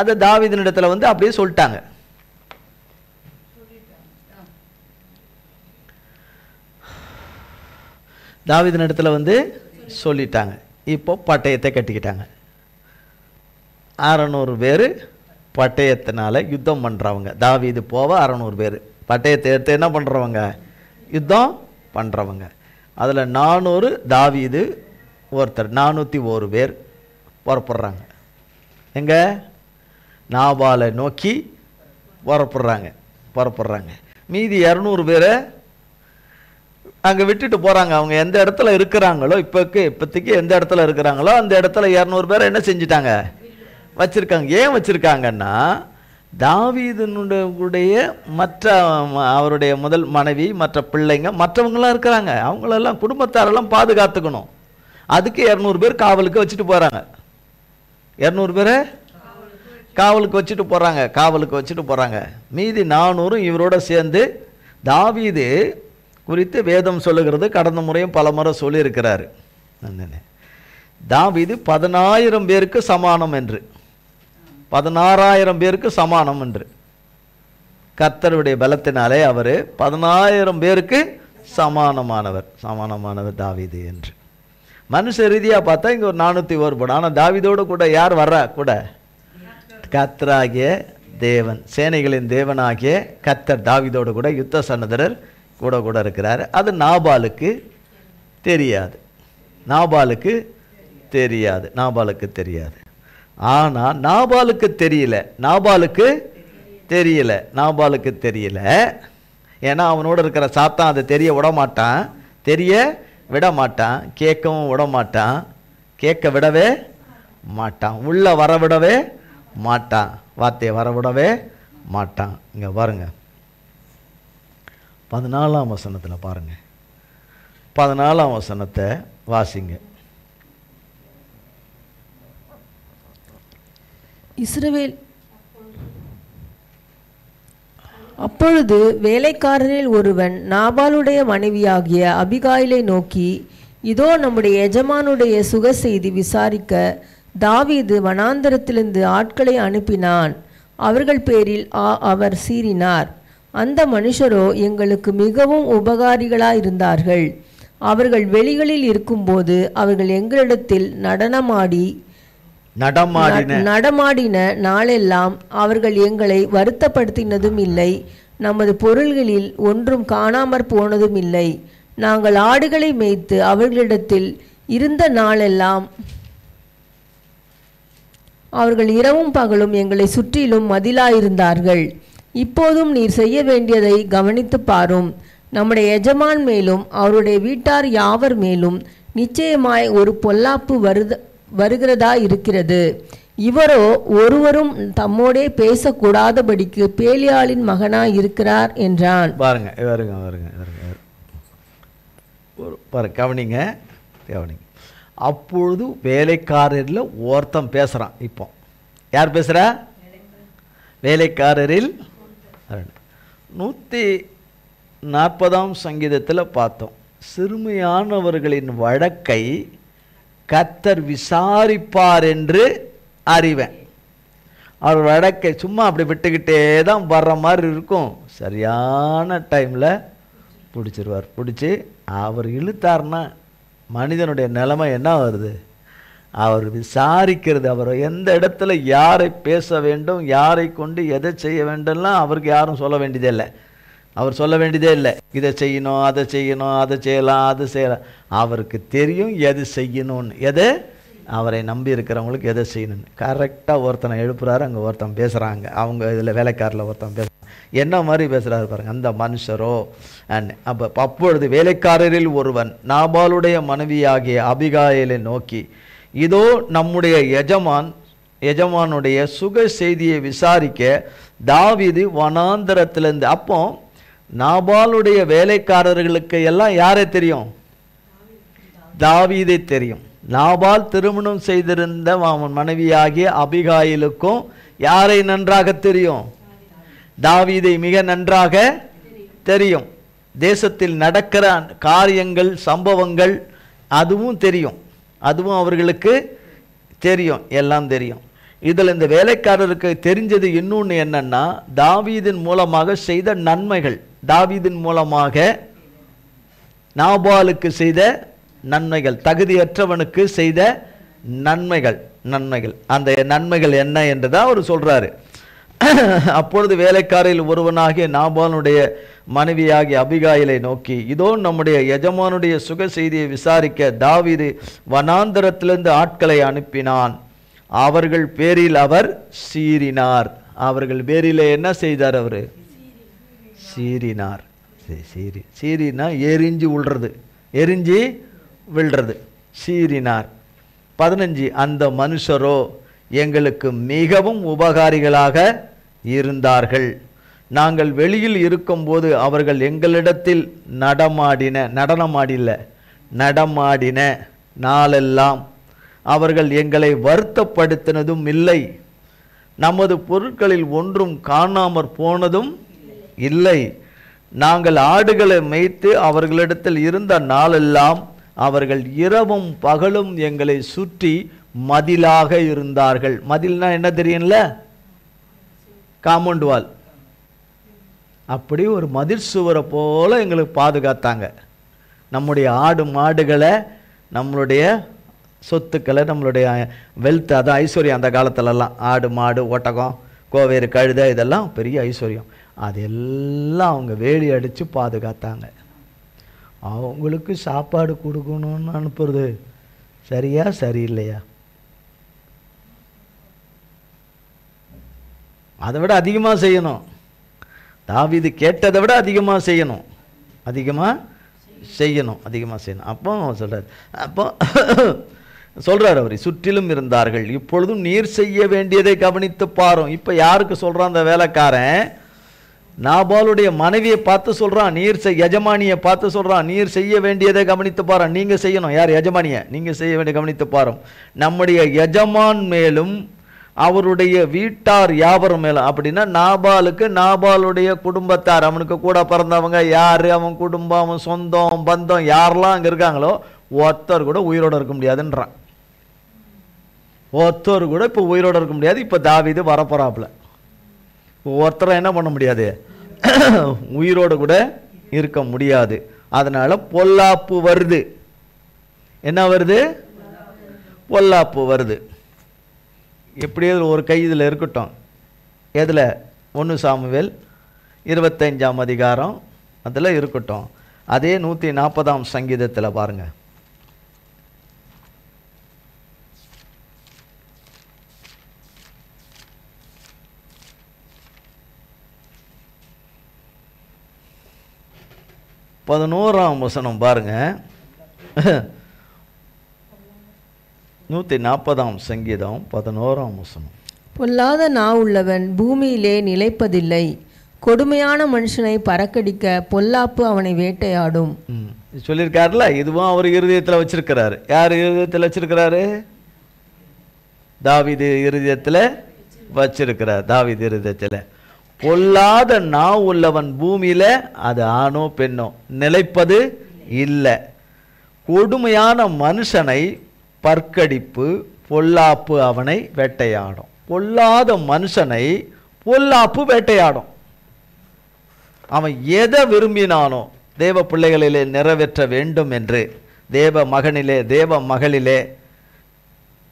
அதை தாவீதினிடத்தில் வந்து அப்படியே சொல்லிட்டாங்க. தாவீதினிடத்தில் வந்து சொல்லிட்டாங்க. இப்போ பட்டயத்தை கட்டிக்கிட்டாங்க. 600 பேர் பட்டயத்தினால யுத்தம் பண்ணுறவங்க. தாவீது போவ 600 பேர் பட்டயத்தை எடுத்து என்ன பண்ணுறவங்க, யுத்தம் பண்ணுறவங்க. அதில் 400 தாவீது ஒருத்தர், 401 பேர் புறப்படுறாங்க. எங்கே, நாபாலை நோக்கி புறப்படுறாங்க. மீதி 200 பேரை அங்கே விட்டுட்டு போகிறாங்க. அவங்க எந்த இடத்துல இருக்கிறாங்களோ, இப்போதைக்கு எந்த இடத்துல இருக்கிறாங்களோ அந்த இடத்துல 200 பேரை என்ன செஞ்சிட்டாங்க, வச்சுருக்காங்க. ஏன் வச்சுருக்காங்கன்னா, தாவீதினுடைய மற்ற அவருடைய முதல் மனைவி, மற்ற பிள்ளைங்க, மற்றவங்களாம் இருக்கிறாங்க. அவங்களெல்லாம் குடும்பத்தாரெல்லாம் பாதுகாத்துக்கணும். அதுக்கு 200 பேர் காவலுக்கு வச்சுட்டு போகிறாங்க. 200 பேரை காவலுக்கு வச்சுட்டு போகிறாங்க. மீதி 400 இவரோட சேர்ந்து, தாவீது குறித்து வேதம் சொல்லுகிறது, கடந்த முறையும் பல முறை சொல்லியிருக்கிறாரு. தாவீது 10,000 பேருக்கு சமானம் என்று, 16,000 பேருக்கு சமானம் என்று, கர்த்தருடைய பலத்தினாலே அவர் 10,000 பேருக்கு சமானமானவர் தாவீது என்று. மனுஷ ரீதியாக பார்த்தா இங்கே ஒரு 401 படம். ஆனால் தாவீதோடு கூட யார் வர்றா கூட, கர்த்தராகிய தேவன், சேனைகளின் தேவனாகிய கர்த்தர் தாவீதோடு கூட யுத்த சன்னதரர் கூட இருக்கிறார். அது நாபாலுக்கு தெரியாது. ஆனால் நாபாலுக்கு தெரியல. ஏன்னா அவனோட இருக்கிற சாத்தான் அதை தெரிய விட மாட்டான், கேட்கவும் விட மாட்டான், கேட்க விடவே மாட்டான், உள்ள வரவிடவே மாட்டான், வார்த்தையை வரவிடவே மாட்டான். இங்கே பாருங்க, 14ஆம் வசனத்தில் பாருங்க, 14ஆம் வசனத்தை வாசிங்க. இஸ்ரவேல் அப்பொழுது வேலைக்காரரில் ஒருவன் நாபாலுடைய மனைவியாகிய அபிகாயிலை நோக்கி, இதோ நம்முடைய எஜமானுடைய சுக செய்தி விசாரிக்க தாவீது வனாந்தரத்திலிருந்து ஆட்களை அனுப்பினான். அவர்கள் பேரில் அவர் சீறினார். அந்த மனுஷரோ எங்களுக்கு மிகவும் உபகாரிகளாயிருந்தார்கள். அவர்கள் வெளிகளில் இருக்கும்போது அவர்கள் எங்களிடத்தில் நடமாடின நாளெல்லாம் அவர்கள் எங்களை வருத்தப்படுத்தினதும் இல்லை. நமது பொருள்களில் ஒன்றும் காணாமற் போனதும் இல்லை. நாங்கள் ஆடுகளை மேய்த்து அவர்களிடத்தில் இருந்த நாளெல்லாம் அவர்கள் இரவும் பகலும் எங்களை சுற்றிலும் மதிலாயிருந்தார்கள். இப்போதும் நீர் செய்ய வேண்டியதை கவனித்து பாரும். நம்முடைய எஜமான் மேலும் அவருடைய வீட்டார் யாவர் மேலும் நிச்சயமாய் ஒரு பொல்லாப்பு வருகிறதா இருக்கிறது. இவரோ ஒருவரும் தம்மோடே பேசக்கூடாதபடிக்கு பேலியாளின் மகனாய் இருக்கிறார் என்றான். கவனிங்க. அப்பொழுது வேலைக்காரரில் ஒருத்தன் பேசுகிறான். இப்போ யார் பேசுகிறா? வேலைக்காரரில் 140ஆம் சங்கீதத்தில் பார்த்தோம். சிறுமையானவர்களின் வழக்கை கர்த்தர் விசாரிப்பார் என்று அறிவேன். அவர் வழக்கை சும்மா அப்படி விட்டுக்கிட்டே தான் வர்ற மாதிரி இருக்கும். சரியான டைமில் பிடிச்சிருவார். பிடிச்சி அவர் இழுத்தார்னா மனிதனுடைய நிலைமை என்ன வருது? அவர் விசாரிக்கிறது. அவர் எந்த இடத்துல யாரை பேச வேண்டும், யாரை கொண்டு எதை செய்ய வேண்டும்லாம் அவருக்கு யாரும் சொல்ல வேண்டியதே இல்லை. அவர் சொல்ல வேண்டியதே இல்லை. இதை செய்யணும், அதை செய்யணும், அதை செய்யலாம், அது செய்யலாம். அவருக்கு தெரியும் எது செய்யணும்னு. எது அவரை நம்பி இருக்கிறவங்களுக்கு எதை செய்யணும்னு கரெக்டாக ஒருத்தனை எழுப்புறாரு. அங்கே ஒருத்தன் பேசுகிறாங்க. அவங்க இதில் வேலைக்காரில் ஒருத்தன் பேசுகிறாங்க. என்ன மாதிரி பேசுகிறாரு பாருங்க அந்த மனுஷரோ. அப்பொழுது வேலைக்காரரில் ஒருவன் நாபாலுடைய மனைவியாகிய அபிகாயிலை நோக்கி, இதோ நம்முடைய எஜமானுடைய சுக செய்தியை விசாரிக்க தாவீது வனாந்தரத்திலிருந்து. அப்போ நாபாலுடைய வேலைக்காரர்களுக்கு எல்லாம் யாரை தெரியும்? தாவீதை தெரியும். நாபால் திருமணம் செய்திருந்த அவன் மனைவியாகிய அபிகாயிலுக்கும் யாரை நன்றாக தெரியும்? தாவீதை மிக நன்றாக தெரியும். தேசத்தில் நடக்கிற காரியங்கள், சம்பவங்கள் அதுவும் தெரியும். அதுவும் அவர்களுக்கு தெரியும், எல்லாம் தெரியும். இதில் இந்த வேலைக்காரருக்கு தெரிஞ்சது இன்னொன்று என்னன்னா, தாவீதின் மூலமாக செய்த நன்மைகள். தாவீதின் மூலமாக நாபாலுக்கு செய்த நன்மைகள், தகுதியற்றவனுக்கு செய்த நன்மைகள். அந்த நன்மைகள் என்ன என்றுதான் அவர் சொல்றாரு. அப்பொழுது வேலைக்காரில் ஒருவனாகிய நாபாலுடைய மனைவியாகிய அபிகாயிலை நோக்கி, இதோ நம்முடைய எஜமானுடைய சுக செய்தியை விசாரிக்க தாவீது வனாந்தரத்திலிருந்து ஆட்களை அனுப்பினான். அவர்கள் பேரில் அவர் சீறினார். அவர்கள் பேரில் என்ன செய்தார்? அவர் சீறினார். சீறினா எரிஞ்சு விழுறது, எரிஞ்சு விழுறது, சீறினார். 15 அந்த மனுஷரோ எங்களுக்கு மிகவும் உபகாரிகளாக இருந்தார்கள். நாங்கள் வெளியில் இருக்கும்போது அவர்கள் எங்களிடத்தில் நடமாடின நாளெல்லாம் அவர்கள் எங்களை வருத்தப்படுத்தினதும் இல்லை. நமது பொருட்களில் ஒன்றும் காணாமற் போனதும் இல்லை. நாங்கள் ஆடுகளை மேய்த்து அவர்களிடத்தில் இருந்த நாளெல்லாம் அவர்கள் இரவும் பகலும் எங்களை சுற்றி மதிலாக இருந்தார்கள். மதில்னா என்ன தெரியும்ல? Compound wall. அப்படி ஒரு மதில் சுவரை போல எங்களுக்கு பாதுகாத்தாங்க. நம்முடைய ஆடு மாடுகளை, நம்மளுடைய சொத்துக்களை, நம்மளுடைய வெல்த், அதான் ஐஸ்வர்யம். அந்த காலத்துலலாம் ஆடு மாடு ஒட்டகம் கோவேறு கழுதை இதெல்லாம் பெரிய ஐஸ்வர்யம். அதெல்லாம் அவங்க வேலி அடித்து பாதுகாத்தாங்க. அவங்களுக்கு சாப்பாடு கொடுக்கணும்னு அனுப்புறது சரியா சரியில்லையா? அதை விட அதிகமாக செய்யணும். தாவீது கேட்டதை விட அதிகமாக செய்யணும். அப்போ சொல்றாரு. அப்போ சொல்றாரு அவரை சுற்றிலும் இருந்தார்கள். இப்பொழுதும் நீர் செய்ய வேண்டியதை கவனித்து பாரும். இப்போ யாருக்கு சொல்றான் அந்த வேலைக்காரன்? நாபாலுடைய மனைவியை பார்த்து சொல்றான். எஜமானியை பார்த்து சொல்றான், நீர் செய்ய வேண்டியதை கவனித்து பாரு. நீங்க செய்யணும். யார்? எஜமானிய. நீங்க செய்ய வேண்டிய கவனித்து பாரும். நம்முடைய எஜமான் மேலும் அவருடைய வீட்டார் யாவர் மேலும். அப்படின்னா நாபாலுக்கு நாபாலுடைய குடும்பத்தார், அவனுக்கு கூட பிறந்தவங்க யாரு, அவன் குடும்பம், அவன் சொந்தம் பந்தம் யாரெல்லாம் அங்கே இருக்காங்களோ ஒருத்தர் கூட உயிரோடு இருக்க முடியாதுன்றான். ஒருத்தர் கூட இப்போ உயிரோடு இருக்க முடியாது. இப்போ தாவீது வரப்போறாப்புல. ஒருத்தரை என்ன பண்ண முடியாது, உயிரோடு கூட இருக்க முடியாது. அதனால பொல்லாப்பு வருது. என்ன வருது? பொல்லாப்பு வருது. எப்படியே ஒரு கை இதில் இருக்கட்டும். எதில்? 1 சாமுவேல் 25ஆம் அதிகாரம் அதில் இருக்கட்டும். அதே 140ஆம் சங்கீதத்தில் பாருங்க. பதினோராம் வசனம் பாருங்க. 140ஆம் சங்கீதம் 11ஆம் வசனம். பொல்லாத நாவுள்ளவன் பூமியிலே நிலைப்பதில்லை, கொடுமையான மனுஷனை பறக்கடிக்க பொல்லாப்பு அவனை வேட்டையாடும். சொல்லியிருக்காருல, இதுவும் அவர் இருதயத்தில் வச்சிருக்கிறாரு. யார் இருதயத்தில் வச்சிருக்கிறாரு? தாவீது இருதயத்தில் வச்சிருக்கிறார். தாவீது இருதயத்தில் பொல்லாத நாவு உள்ளவன் பூமியில, அது ஆணோ பெண்ணோ, நிலைப்பது இல்லை. கொடுமையான மனுஷனை பற்கடிப்பு பொல்லாப்பு அவனை வேட்டையாடும். பொல்லாத மனுஷனை பொல்லாப்பு வேட்டையாடும். அவன் எதை விரும்பினானோ தேவ பிள்ளைகளிலே நிறைவேற்ற வேண்டும் என்று, தேவ மகனிலே, தேவ மகளிலே,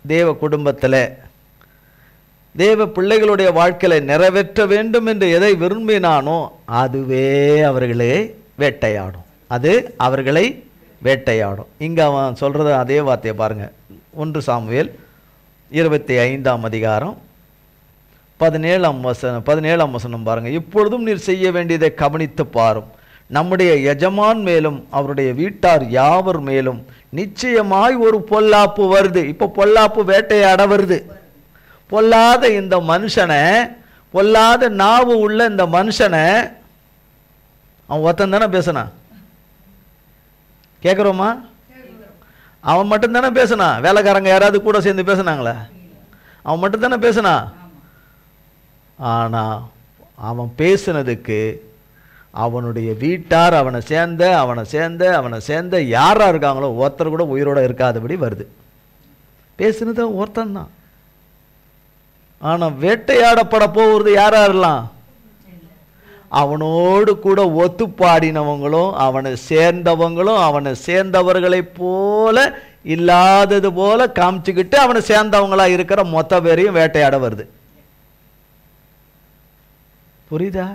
தேவ குடும்பத்தில், தேவ பிள்ளைகளுடைய வாழ்க்கையை நிறைவேற்ற வேண்டும் என்று எதை விரும்பினானோ அதுவே அவர்களை வேட்டையாடும். அது அவர்களை வேட்டையாடும். இங்கே அவன் சொல்கிறத அதே வார்த்தையை பாருங்க. 1 சாமுவேல் 25ஆம் அதிகாரம் 17ஆம் வசனம் பாருங்க. இப்பொழுதும் நீர் செய்ய வேண்டியதை கவனித்து பாரும். நம்முடைய எஜமான் மேலும் அவருடைய வீட்டார் யாவர் மேலும் நிச்சயமாய் ஒரு பொல்லாப்பு வருது. இப்போ பொல்லாப்பு வேட்டையாட வருது. பொல்லாத இந்த மனுஷனை, பொல்லாத நாவு உள்ள இந்த மனுஷனை, அவன் ஒருத்தன் தானே பேசினான். கேட்குறோமா? அவன் மட்டும்தானே பேசினான். வேலைக்காரங்க யாராவது கூட சேர்ந்து பேசினாங்களா? அவன் மட்டும்தானே பேசினான். ஆனால் அவன் பேசினதுக்கு அவனுடைய வீட்டார், அவனை சேர்ந்த யாரா இருக்காங்களோ ஒருத்தர் கூட உயிரோட இருக்காதபடி வருது. பேசினது ஒருத்தன் தான். ஆனால் வேட்டையாடப்பட போகிறது யாரெல்லாம்? அவனோடு கூட ஒத்து பாடினவங்களும் அவனை சேர்ந்தவங்களும் அவனை சேர்ந்தவர்களைப் போல இல்லாதது போல காமிச்சுக்கிட்டு அவனை சேர்ந்தவங்களா இருக்கிற மொத்த பேரையும் வேட்டையாட வருது. புரியுதா?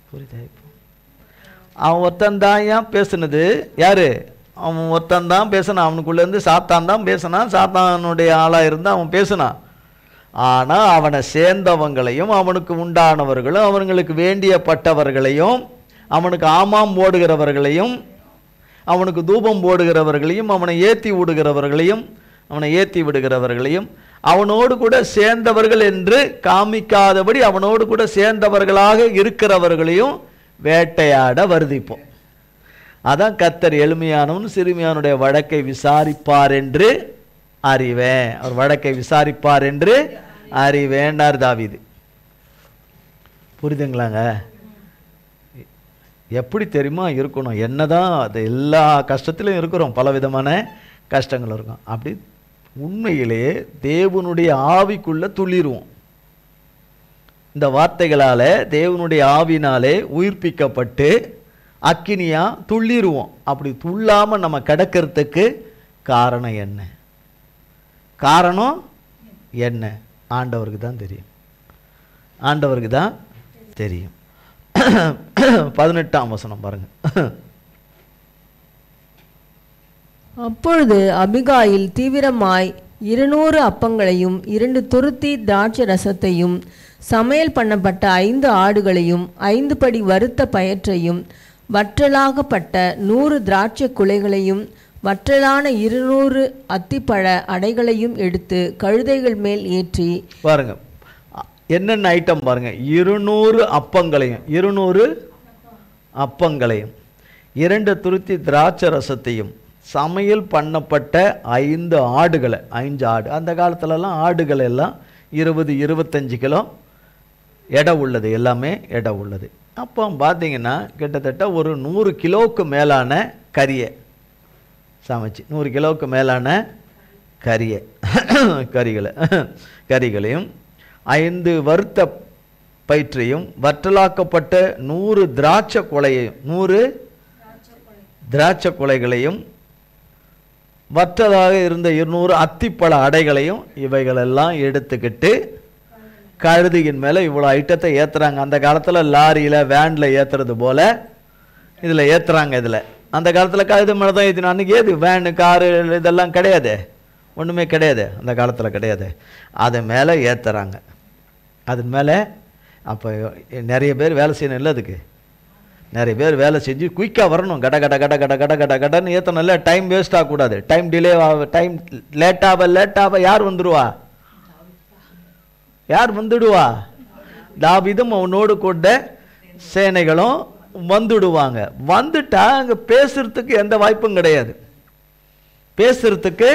புரியுதா? இப்போ அவன் ஒருத்தன் தான் ஏன் பேசுனது? யாரு? அவன் ஒருத்தன் தான் பேசினான். அவனுக்குள்ளேருந்து சாத்தான் தான் பேசினான். சாத்தானுடைய ஆளாக இருந்து அவன் பேசினான். ஆனால் அவனை சேர்ந்தவங்களையும் அவனுக்கு உண்டானவர்களும் அவங்களுக்கு வேண்டியப்பட்டவர்களையும் அவனுக்கு ஆமாம் போடுகிறவர்களையும் அவனுக்கு தூபம் போடுகிறவர்களையும் அவனை ஏற்றி விடுகிறவர்களையும் அவனோடு கூட சேர்ந்தவர்கள் என்று காமிக்காதபடி அவனோடு கூட சேர்ந்தவர்களாக இருக்கிறவர்களையும் வேட்டையாட வருது. இப்போ அதான் கர்த்தர் எளிமையானவன் சிறுமியானுடைய வழக்கை விசாரிப்பார் என்று அறிவேன். அவர் வழக்கை விசாரிப்பார் என்று அறிவேன்னார் தாவீது. புரியுதுங்களாங்க? எப்படி தெரியுமா இருக்கணும்? என்னதான் அது எல்லா கஷ்டத்திலும் இருக்கிறோம், பலவிதமான கஷ்டங்கள் இருக்கும். அப்படி உண்மையிலே தேவனுடைய ஆவிக்குள்ள துள்ளிடுவோம். இந்த வார்த்தைகளால தேவனுடைய ஆவினாலே உயிர்ப்பிக்கப்பட்டு அக்கினியா துள்ளிடுவோம். அப்படி துள்ளாம நம்ம கிடக்கிறதுக்கு காரணம் என்ன? காரணம் என்ன? ஆண்டவருக்கு தான் தெரியும். ஆண்டவருக்கு தான் தெரியும். 18ஆம் வசனம் பாருங்க. அப்பொழுது அபிகாயில் தீவிரமாய் 200 அப்பங்களையும் 2 துருத்தி திராட்சை ரசத்தையும் சமையல் பண்ணப்பட்ட 5 ஆடுகளையும் 5 படி வறுத்த பயற்றையும் வற்றலாகப்பட்ட 100 திராட்சை குலைகளையும் வற்றலான 200 அத்திப்பழ அடைகளையும் எடுத்து கழுதைகள் மேல் ஏற்றி பாருங்க. என்னென்ன ஐட்டம் பாருங்க. 200 அப்பங்களையும் 2 துருத்தி திராட்சை ரசத்தையும் சமையல் பண்ணப்பட்ட 5 ஆடுகளை, 5 ஆடு. அந்த காலத்துலலாம் ஆடுகள் எல்லாம் 20-25 கிலோ எடை உள்ளது, எல்லாமே எடை உள்ளது. அப்போ பார்த்தீங்கன்னா கிட்டத்தட்ட ஒரு 100 கிலோவுக்கு மேலான கறியை சமைச்சு 100 கிலோவுக்கு மேலான கறிகளையும் 5 வறுத்த பயிற்றையும் வற்றலாக்கப்பட்ட 100 திராட்சை கொலையையும் 100 திராட்சை கொலைகளையும் வற்றதாக இருந்த 200 அத்திப்பழ அடைகளையும் இவைகளெல்லாம் எடுத்துக்கிட்டு கழுதையின் மேலே இவ்வளோ ஐட்டத்தை ஏற்றுறாங்க. அந்த காலத்தில் லாரியில் வேனில் ஏற்றுறது போல் இதில் ஏற்றுறாங்க. இதில் அந்த காலத்தில் கழுதை மேலே தான் ஏற்றினோம். அன்றைக்கி ஏது வேனு காரு இதெல்லாம் கிடையாது, ஒன்றுமே கிடையாது, அந்த காலத்தில் கிடையாது. அதை மேலே ஏற்றுறாங்க. அதன் மேலே அப்போ நிறைய பேர் வேலை செய்யணும் இல்லை, அதுக்கு நிறைய பேர் வேலை செஞ்சு குயிக்காக வரணும். கட கட கட கட கட கட கடன்னு ஏற்றணும். இல்லை டைம் வேஸ்ட் ஆகக்கூடாது. டைம் டிலே டைம் லேட்டாக யார் வந்துடுவா? யார் வந்துடுவா? தாவீதும் அவனோடு கூட சேனைகளும் வந்துடுவாங்க. வந்துட்டா அங்கே பேசுறதுக்கு எந்த வாய்ப்பும் கிடையாது. பேசுறதுக்கு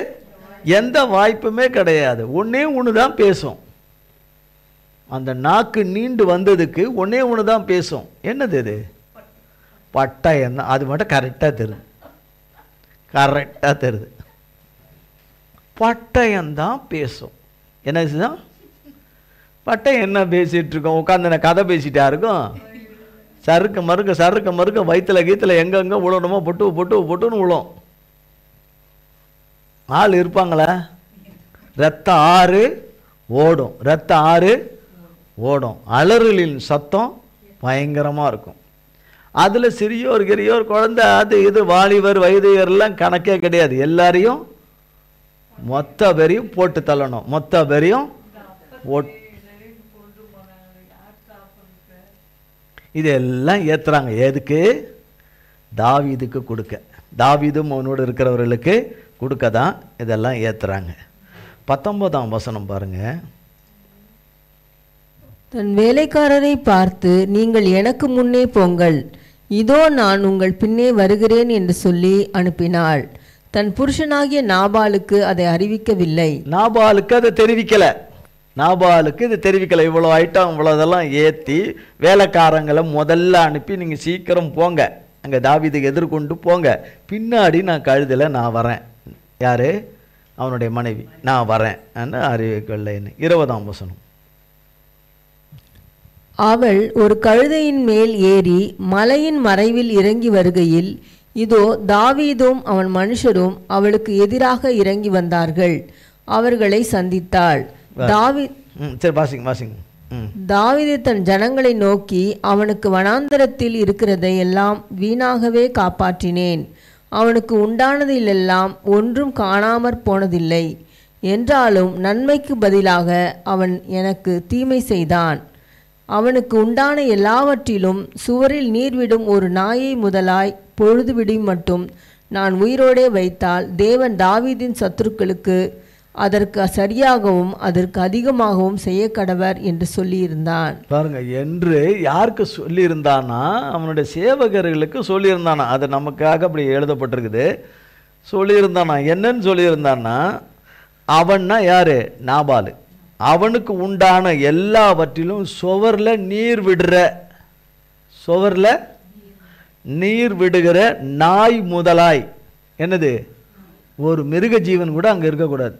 எந்த வாய்ப்புமே கிடையாது. ஒன்னே ஒன்று தான் பேசும். அந்த நாக்கு நீண்டு வந்ததுக்கு ஒன்னே ஒன்று தான் பேசும். என்னது இது? பட்டயம் தான். அது மட்டும் கரெக்டாக தெரியுது, கரெக்டாக தெரியுது. பட்டயம்தான் பேசும். என்ன தான் பட்டயம்? என்ன பேசிகிட்டு இருக்கோம்? உட்காந்து கதை பேசிட்டா இருக்கும். சறுக்க மறுக்க வயிற்றுல கீத்துல எங்கெங்க விழணுமோ பொட்டுன்னு விழும். ஆள் இருப்பாங்களா? ரத்த ஆறு ஓடும். அலறலின் சத்தம் பயங்கரமாக இருக்கும். அதில் சிறியோர் கிரியோர் குழந்தை அது இது வாலிபர் வயதையர்லாம் கணக்கே கிடையாது. எல்லாரையும் மொத்த பேரையும் போட்டு தள்ளணும். மொத்த பேரையும் இதெல்லாம் ஏற்றுறாங்க. எதுக்கு? தாவீதுக்கு கொடுக்க. தாவீதும் அவனோடு இருக்கிறவர்களுக்கு கொடுக்க தான் இதெல்லாம் ஏற்றுறாங்க. 19ஆம் வசனம் பாருங்க. தன் வேலைக்காரரை பார்த்து, நீங்கள் எனக்கு முன்னே போங்கள், இதோ நான் உங்கள் பின்னே வருகிறேன் என்று சொல்லி அனுப்பினாள். தன் புருஷனாகிய நாபாலுக்கு அதை அறிவிக்கவில்லை. நாபாலுக்கு அதை தெரிவிக்கல. இது தெரிவிக்கலை. இவ்வளோ ஐட்டம் இவ்வளோ இதெல்லாம் ஏற்றி வேலைக்காரங்களை முதல்ல அனுப்பி நீங்கள் சீக்கிரம் போங்க, அங்கே தாவீதுக்கு எதிர்கொண்டு போங்க, பின்னாடி நான் கழுதில் நான் வரேன். யார்? அவனுடைய மனைவி. நான் வரேன் அறிவிக்கவில்லைன்னு. 20ஆம் வசனம். அவள் ஒரு கழுதையின் மேல் ஏறி மலையின் மறைவில் இறங்கி வருகையில், இதோ தாவீதும் அவன் மனுஷரும் அவளுக்கு எதிராக இறங்கி வந்தார்கள். அவர்களை சந்தித்தாள். தாவீது தன் ஜனங்களை நோக்கி, அவனுக்கு வனாந்தரத்தில் இருக்கிறதை எல்லாம் வீணாகவே காப்பாற்றினேன், அவனுக்கு உண்டானதிலெல்லாம் ஒன்றும் காணாமற் போனதில்லை. என்றாலும் நன்மைக்கு பதிலாக அவன் எனக்கு தீமை செய்தான். அவனுக்கு உண்டான எல்லாவற்றிலும் சுவரில் நீர்விடும் ஒரு நாயை முதலாய் பொழுதுவிடும் மட்டும் நான் உயிரோடே வைத்தால் தேவன் தாவீதின் சத்துருக்களுக்கு அதற்கு சரியாகவும் அதற்கு அதிகமாகவும் செய்ய கடவர் என்று சொல்லியிருந்தான். பாருங்க, என்று யாருக்கு சொல்லியிருந்தானா? அவனுடைய சேவகர்களுக்கு சொல்லியிருந்தானா. அது நமக்காக அப்படி எழுதப்பட்டிருக்குது. சொல்லியிருந்தானா? என்னன்னு சொல்லியிருந்தானா? அவன்னா யாரு? நாபாலு. அவனுக்கு உண்டான எல்லாவற்றிலும் சுவரில் நீர் விடுகிற நாய் முதலாய், என்னது, ஒரு மிருக ஜீவன் கூட அங்கே இருக்கக்கூடாது.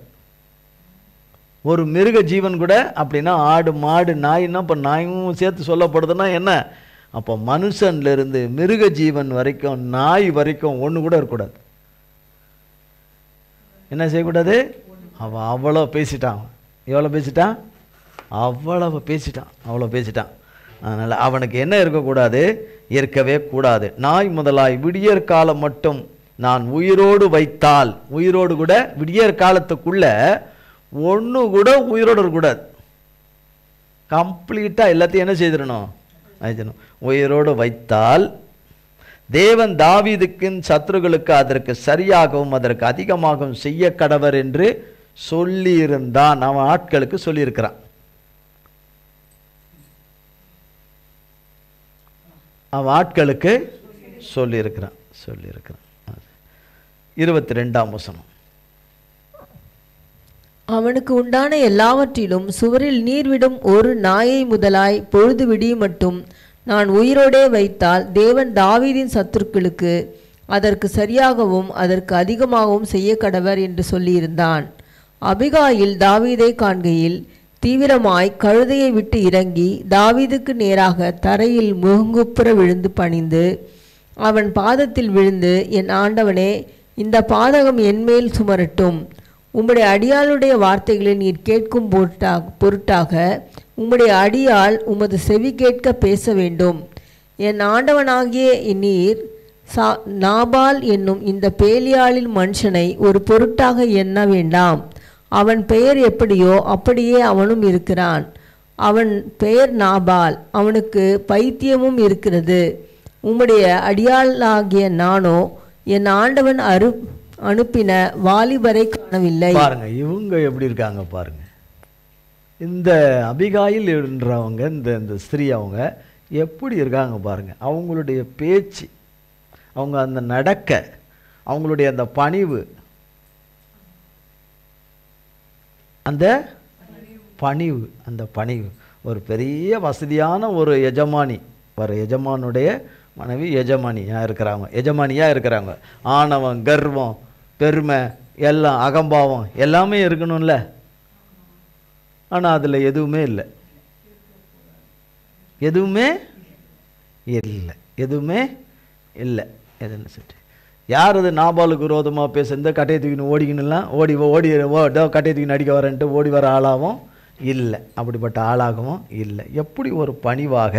ஒரு மிருக ஜீவன் கூட அப்படின்னா ஆடு மாடு நாய்னா, இப்போ நாயும் சேர்த்து சொல்லப்படுதுன்னா என்ன? அப்போ மனுஷன்லேருந்து மிருக ஜீவன் வரைக்கும் நாய் வரைக்கும் ஒன்று கூட இருக்கக்கூடாது. என்ன செய்யக்கூடாது? அவன் அவ்வளோ பேசிட்டான். எவ்வளோ பேசிட்டான்? அவ்வளோ பேசிட்டான். அதனால் அவனுக்கு என்ன இருக்கக்கூடாது? இருக்கவே கூடாது. நாய் முதலாய் விடியற் காலம் மட்டும் நான் உயிரோடு வைத்தால், உயிரோடு கூட விடியற் காலத்துக்குள்ள ஒன்று கூட உயிரோடு இருக்கக்கூடாது. கம்ப்ளீட்டாக எல்லாத்தையும் என்ன செய்திடணும்? உயிரோடு வைத்தால் தேவன் தாவீதுக்கின் சத்துருக்களுக்கு அதற்கு சரியாகவும் அதற்கு அதிகமாகவும் செய்ய கடவர் என்று சொல்லியிருந்தான். அவன் ஆட்களுக்கு சொல்லியிருக்கிறான். அவன் ஆட்களுக்கு சொல்லியிருக்கிறான். 22ஆம் வசனம். அவனுக்கு உண்டான எல்லாவற்றிலும் சுவரில் நீர்விடும் ஒரு நாயை முதலாய் பொழுது விடி மட்டும் நான் உயிரோடே வைத்தால் தேவன் தாவீதின் சத்துருக்களுக்கு அதற்கு சரியாகவும் அதற்கு அதிகமாகவும் செய்ய கடவர் என்று சொல்லியிருந்தான். அபிகாயில் தாவீதை காண்கையில் தீவிரமாய் கழுதையை விட்டு இறங்கி தாவீதுக்கு நேராக தரையில் முகங்குப்புற விழுந்து பணிந்து அவன் பாதத்தில் விழுந்து, என் ஆண்டவனே, இந்த பாதகம் என்மேல் சுமரட்டும். உம்முடைய அடியாளுடைய வார்த்தைகளை நீர் கேட்கும் பொருட்டாக உம்முடைய அடியாள் உமது செவி கேட்க பேச வேண்டும். என் ஆண்டவனாகிய நீர் நாபால் என்னும் இந்த பேலியாளின் மனுஷனை ஒரு பொருட்டாக எண்ண வேண்டாம். அவன் பெயர் எப்படியோ அப்படியே அவனும் இருக்கிறான். அவன் பெயர் நாபால், அவனுக்கு பைத்தியமும் இருக்கிறது. உம்முடைய அடியாளாகிய நானோ என் ஆண்டவன் அனுப்பின வாலிபரை காணவில்லை. பாருங்க இவங்க எப்படி இருக்காங்க பாருங்க. இந்த அபிகாயில் என்றவங்க, இந்த ஸ்திரீ அவங்க எப்படி இருக்காங்க பாருங்க. அவங்களுடைய பேச்சு, அவங்க அந்த நடக்க, அவங்களுடைய அந்த பணிவு, அந்த பணிவு ஒரு பெரிய வசதியான ஒரு எஜமானி, எஜமானுடைய மனைவி எஜமானியாக இருக்கிறாங்க. ஆணவம், கர்வம், பெருமை, எல்லாம் அகம்பாவம் எல்லாமே இருக்கணும்ல. ஆனால் அதில் எதுவுமே இல்லை. எதுன்னு சொல்லிட்டு யார் அது நாபாலுக்கு விரோதமாக பேச, இந்த கட்டையை தூக்கின்னு ஓடிக்கணும்லாம் ஓடி கட்டையை தூக்கின்னு அடிக்க வரேன்ட்டு ஓடி வர ஆளாகவும் இல்லை, அப்படிப்பட்ட ஆளாகவும் இல்லை. எப்படி ஒரு பணிவாக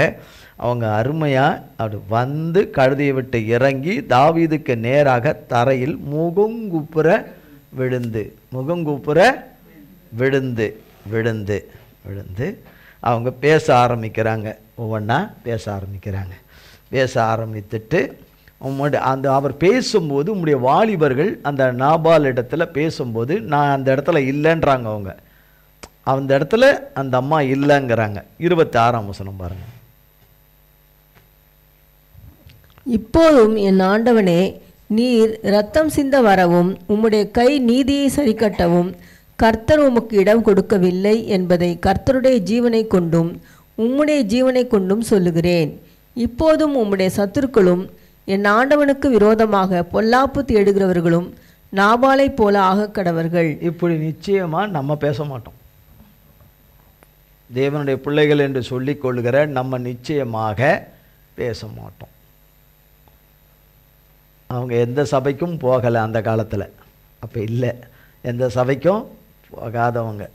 அவங்க அருமையாக அப்படி வந்து கழுதையை விட்டு இறங்கி தாவீதுக்கு நேராக தரையில் முகங்குப்புற விழுந்து அவங்க பேச ஆரம்பிக்கிறாங்க. ஒவ்வொன்றா பேச ஆரம்பித்துட்டு அவர் பேசும்போது உம்முடைய வாலிபர்கள் அந்த நாபால் இடத்துல பேசும்போது நான் அந்த இடத்துல இல்லைன்றாங்க. அவங்க அந்த இடத்துல அந்த அம்மா இல்லைங்கிறாங்க. 26ஆம் வசனம் பாருங்க. இப்போதும் என் ஆண்டவனே, நீர் இரத்தம் சிந்த வரவும் உம்முடைய கை நீதியை சரிக்கட்டவும் கர்த்தர் உமக்கு இடம் கொடுக்கவில்லை என்பதை கர்த்தருடைய ஜீவனை கொண்டும் உம்முடைய ஜீவனை கொண்டும் சொல்லுகிறேன். இப்போதும் உம்முடைய சத்துருக்களும் என் ஆண்டவனுக்கு விரோதமாக பொல்லாப்பு தேடுகிறவர்களும் நாபாலை போல ஆகக்கடவர்கள். இப்படி நிச்சயமாக நம்ம பேச மாட்டோம். தேவனுடைய பிள்ளைகள் என்று சொல்லிக் கொள்கிற நம்ம நிச்சயமாக பேச மாட்டோம். அவங்க எந்த சபைக்கும் போகலை அந்த காலத்தில். அப்போ இல்லை, எந்த சபைக்கும் போகாதவங்க.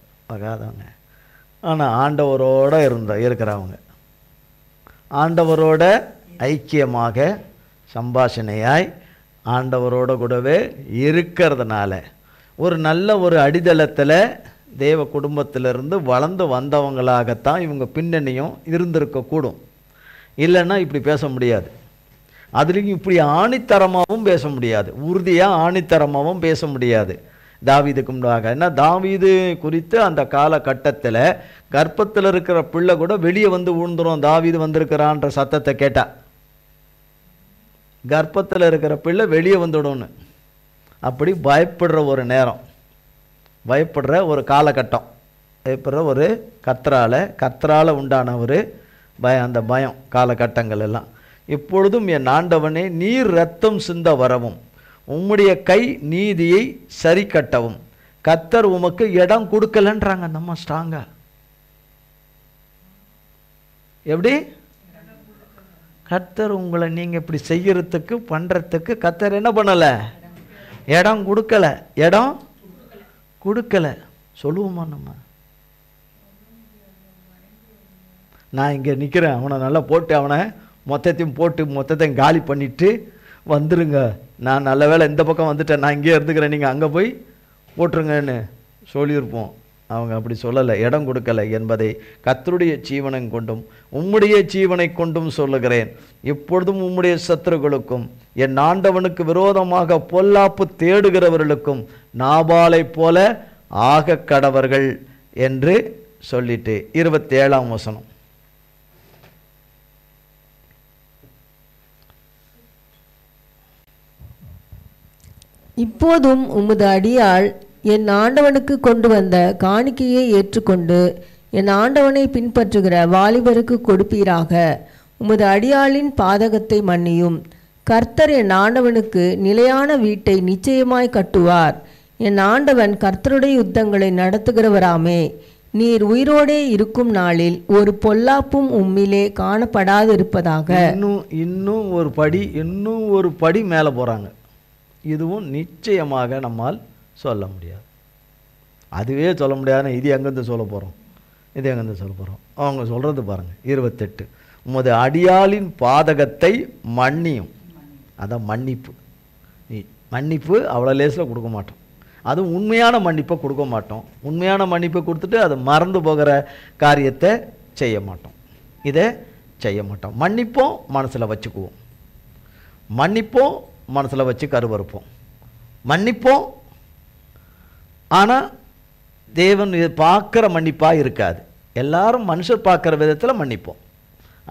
ஆனால் ஆண்டவரோடு இருக்கிறவங்க, ஆண்டவரோட ஐக்கியமாக சம்பாஷணையாய் ஆண்டவரோட கூடவே இருக்கிறதுனால ஒரு நல்ல ஒரு அடித்தளத்தில் தேவ குடும்பத்திலிருந்து வளர்ந்து வந்தவங்களாகத்தான் இவங்க பின்னணியும் இருந்திருக்கக்கூடும். இல்லைன்னா இப்படி பேச முடியாது. அதுலேயும் இப்படி ஆணித்தரமாகவும் பேச முடியாது, உறுதியாக ஆணித்தரமாகவும் பேச முடியாது. தாவீதுக்கு முன்பாக ஏன்னா தாவீது குறித்து அந்த காலகட்டத்தில் கர்ப்பத்தில் இருக்கிற பிள்ளை கூட வெளியே வந்து விழுந்துரும். தாவீது வந்திருக்கிறான்ற சத்தத்தை கேட்டால் கர்ப்பத்தில் இருக்கிற பிள்ளை வெளியே வந்துடும்னு அப்படி பயப்படுற ஒரு நேரம், பயப்படுற ஒரு காலகட்டம், பயப்படுற ஒரு கர்த்தரால் உண்டான ஒரு அந்த பயம் காலகட்டங்கள் எல்லாம். இப்பொழுதும் என் ஆண்டவனே, நீர் இரத்தம் சிந்த வரவும் உம்முடைய கை நீதியை சரி கட்டவும் கர்த்தர் உமக்கு இடம் கொடுக்கலன்றாங்க. நம்ம ஸ்ட்ராங்கா எப்படி கர்த்தர் உங்களை நீங்கள் இப்படி செய்யறதுக்கு பண்ணுறதுக்கு கர்த்தர் என்ன பண்ணலை? இடம் கொடுக்கல. சொல்லுவோமா நம்ம? நான் இங்கே நிற்கிறேன், அவனை நல்லா போட்டு அவனை மொத்தத்தையும் காலி பண்ணிட்டு வந்துருங்க, நான் நல்ல வேளை இந்த பக்கம் வந்துட்டேன், நான் இங்கே இருந்துக்கிறேன், நீங்கள் அங்கே போய் போட்டுருங்கன்னு சொல்லியிருப்போம். அவங்க அப்படி சொல்லலை, இடம் கொடுக்கலை என்பதை கர்த்தருடைய ஜீவனை கொண்டும் உம்முடைய ஜீவனை கொண்டும் சொல்லுகிறேன். இப்பொழுதும் உம்முடைய சத்துருக்களுக்கும் என் ஆண்டவனுக்கு விரோதமாக பொல்லாப்பு தேடுகிறவர்களுக்கும் நாபாலை போல ஆக கடவர்கள் என்று சொல்லிட்டு 27ஆம் வசனம். இப்போதும் உமது அடியாள் என் ஆண்டவனுக்கு கொண்டு வந்த காணிக்கையை ஏற்றுக்கொண்டு என் ஆண்டவனை பின்பற்றுகிற வாலிபருக்கு கொடுப்பீராக. உமது அடியாளின் பாதகத்தை மன்னியும். கர்த்தர் என் ஆண்டவனுக்கு நிலையான வீட்டை நிச்சயமாய் கட்டுவார். என் ஆண்டவன் கர்த்தருடைய யுத்தங்களை நடத்துகிறவராமே. நீர் உயிரோடே இருக்கும் நாளில் ஒரு பொல்லாப்பும் உம்மிலே காணப்படாதிருப்பதாக. இன்னும் ஒரு படி மேலே போகிறாங்க. இதுவும் நிச்சயமாக நம்மால் சொல்ல முடியாது. அதுவே சொல்ல முடியாதுன்னு இது எங்கேருந்து சொல்ல போகிறோம்? அவங்க சொல்கிறது பாருங்கள், 28. உமது அடியாளின் பாதகத்தை மன்னியும். அதான் மன்னிப்பு. மன்னிப்பு அவ்வளோ லேசில் கொடுக்க மாட்டோம். அதுவும் உண்மையான மன்னிப்பை கொடுக்க மாட்டோம். உண்மையான மன்னிப்பை கொடுத்துட்டு அது மறந்து போகிற காரியத்தை செய்ய மாட்டோம். இதை செய்ய மாட்டோம். மன்னிப்போம், மனசில் வச்சுக்குவோம். மன்னிப்போம், மனசில் வச்சு கருவறுப்போம். மன்னிப்போம், ஆனால் தேவன் பார்க்குற மன்னிப்பாக இருக்காது. எல்லாரும் மனுஷர் பார்க்குற விதத்தில் மன்னிப்போம்.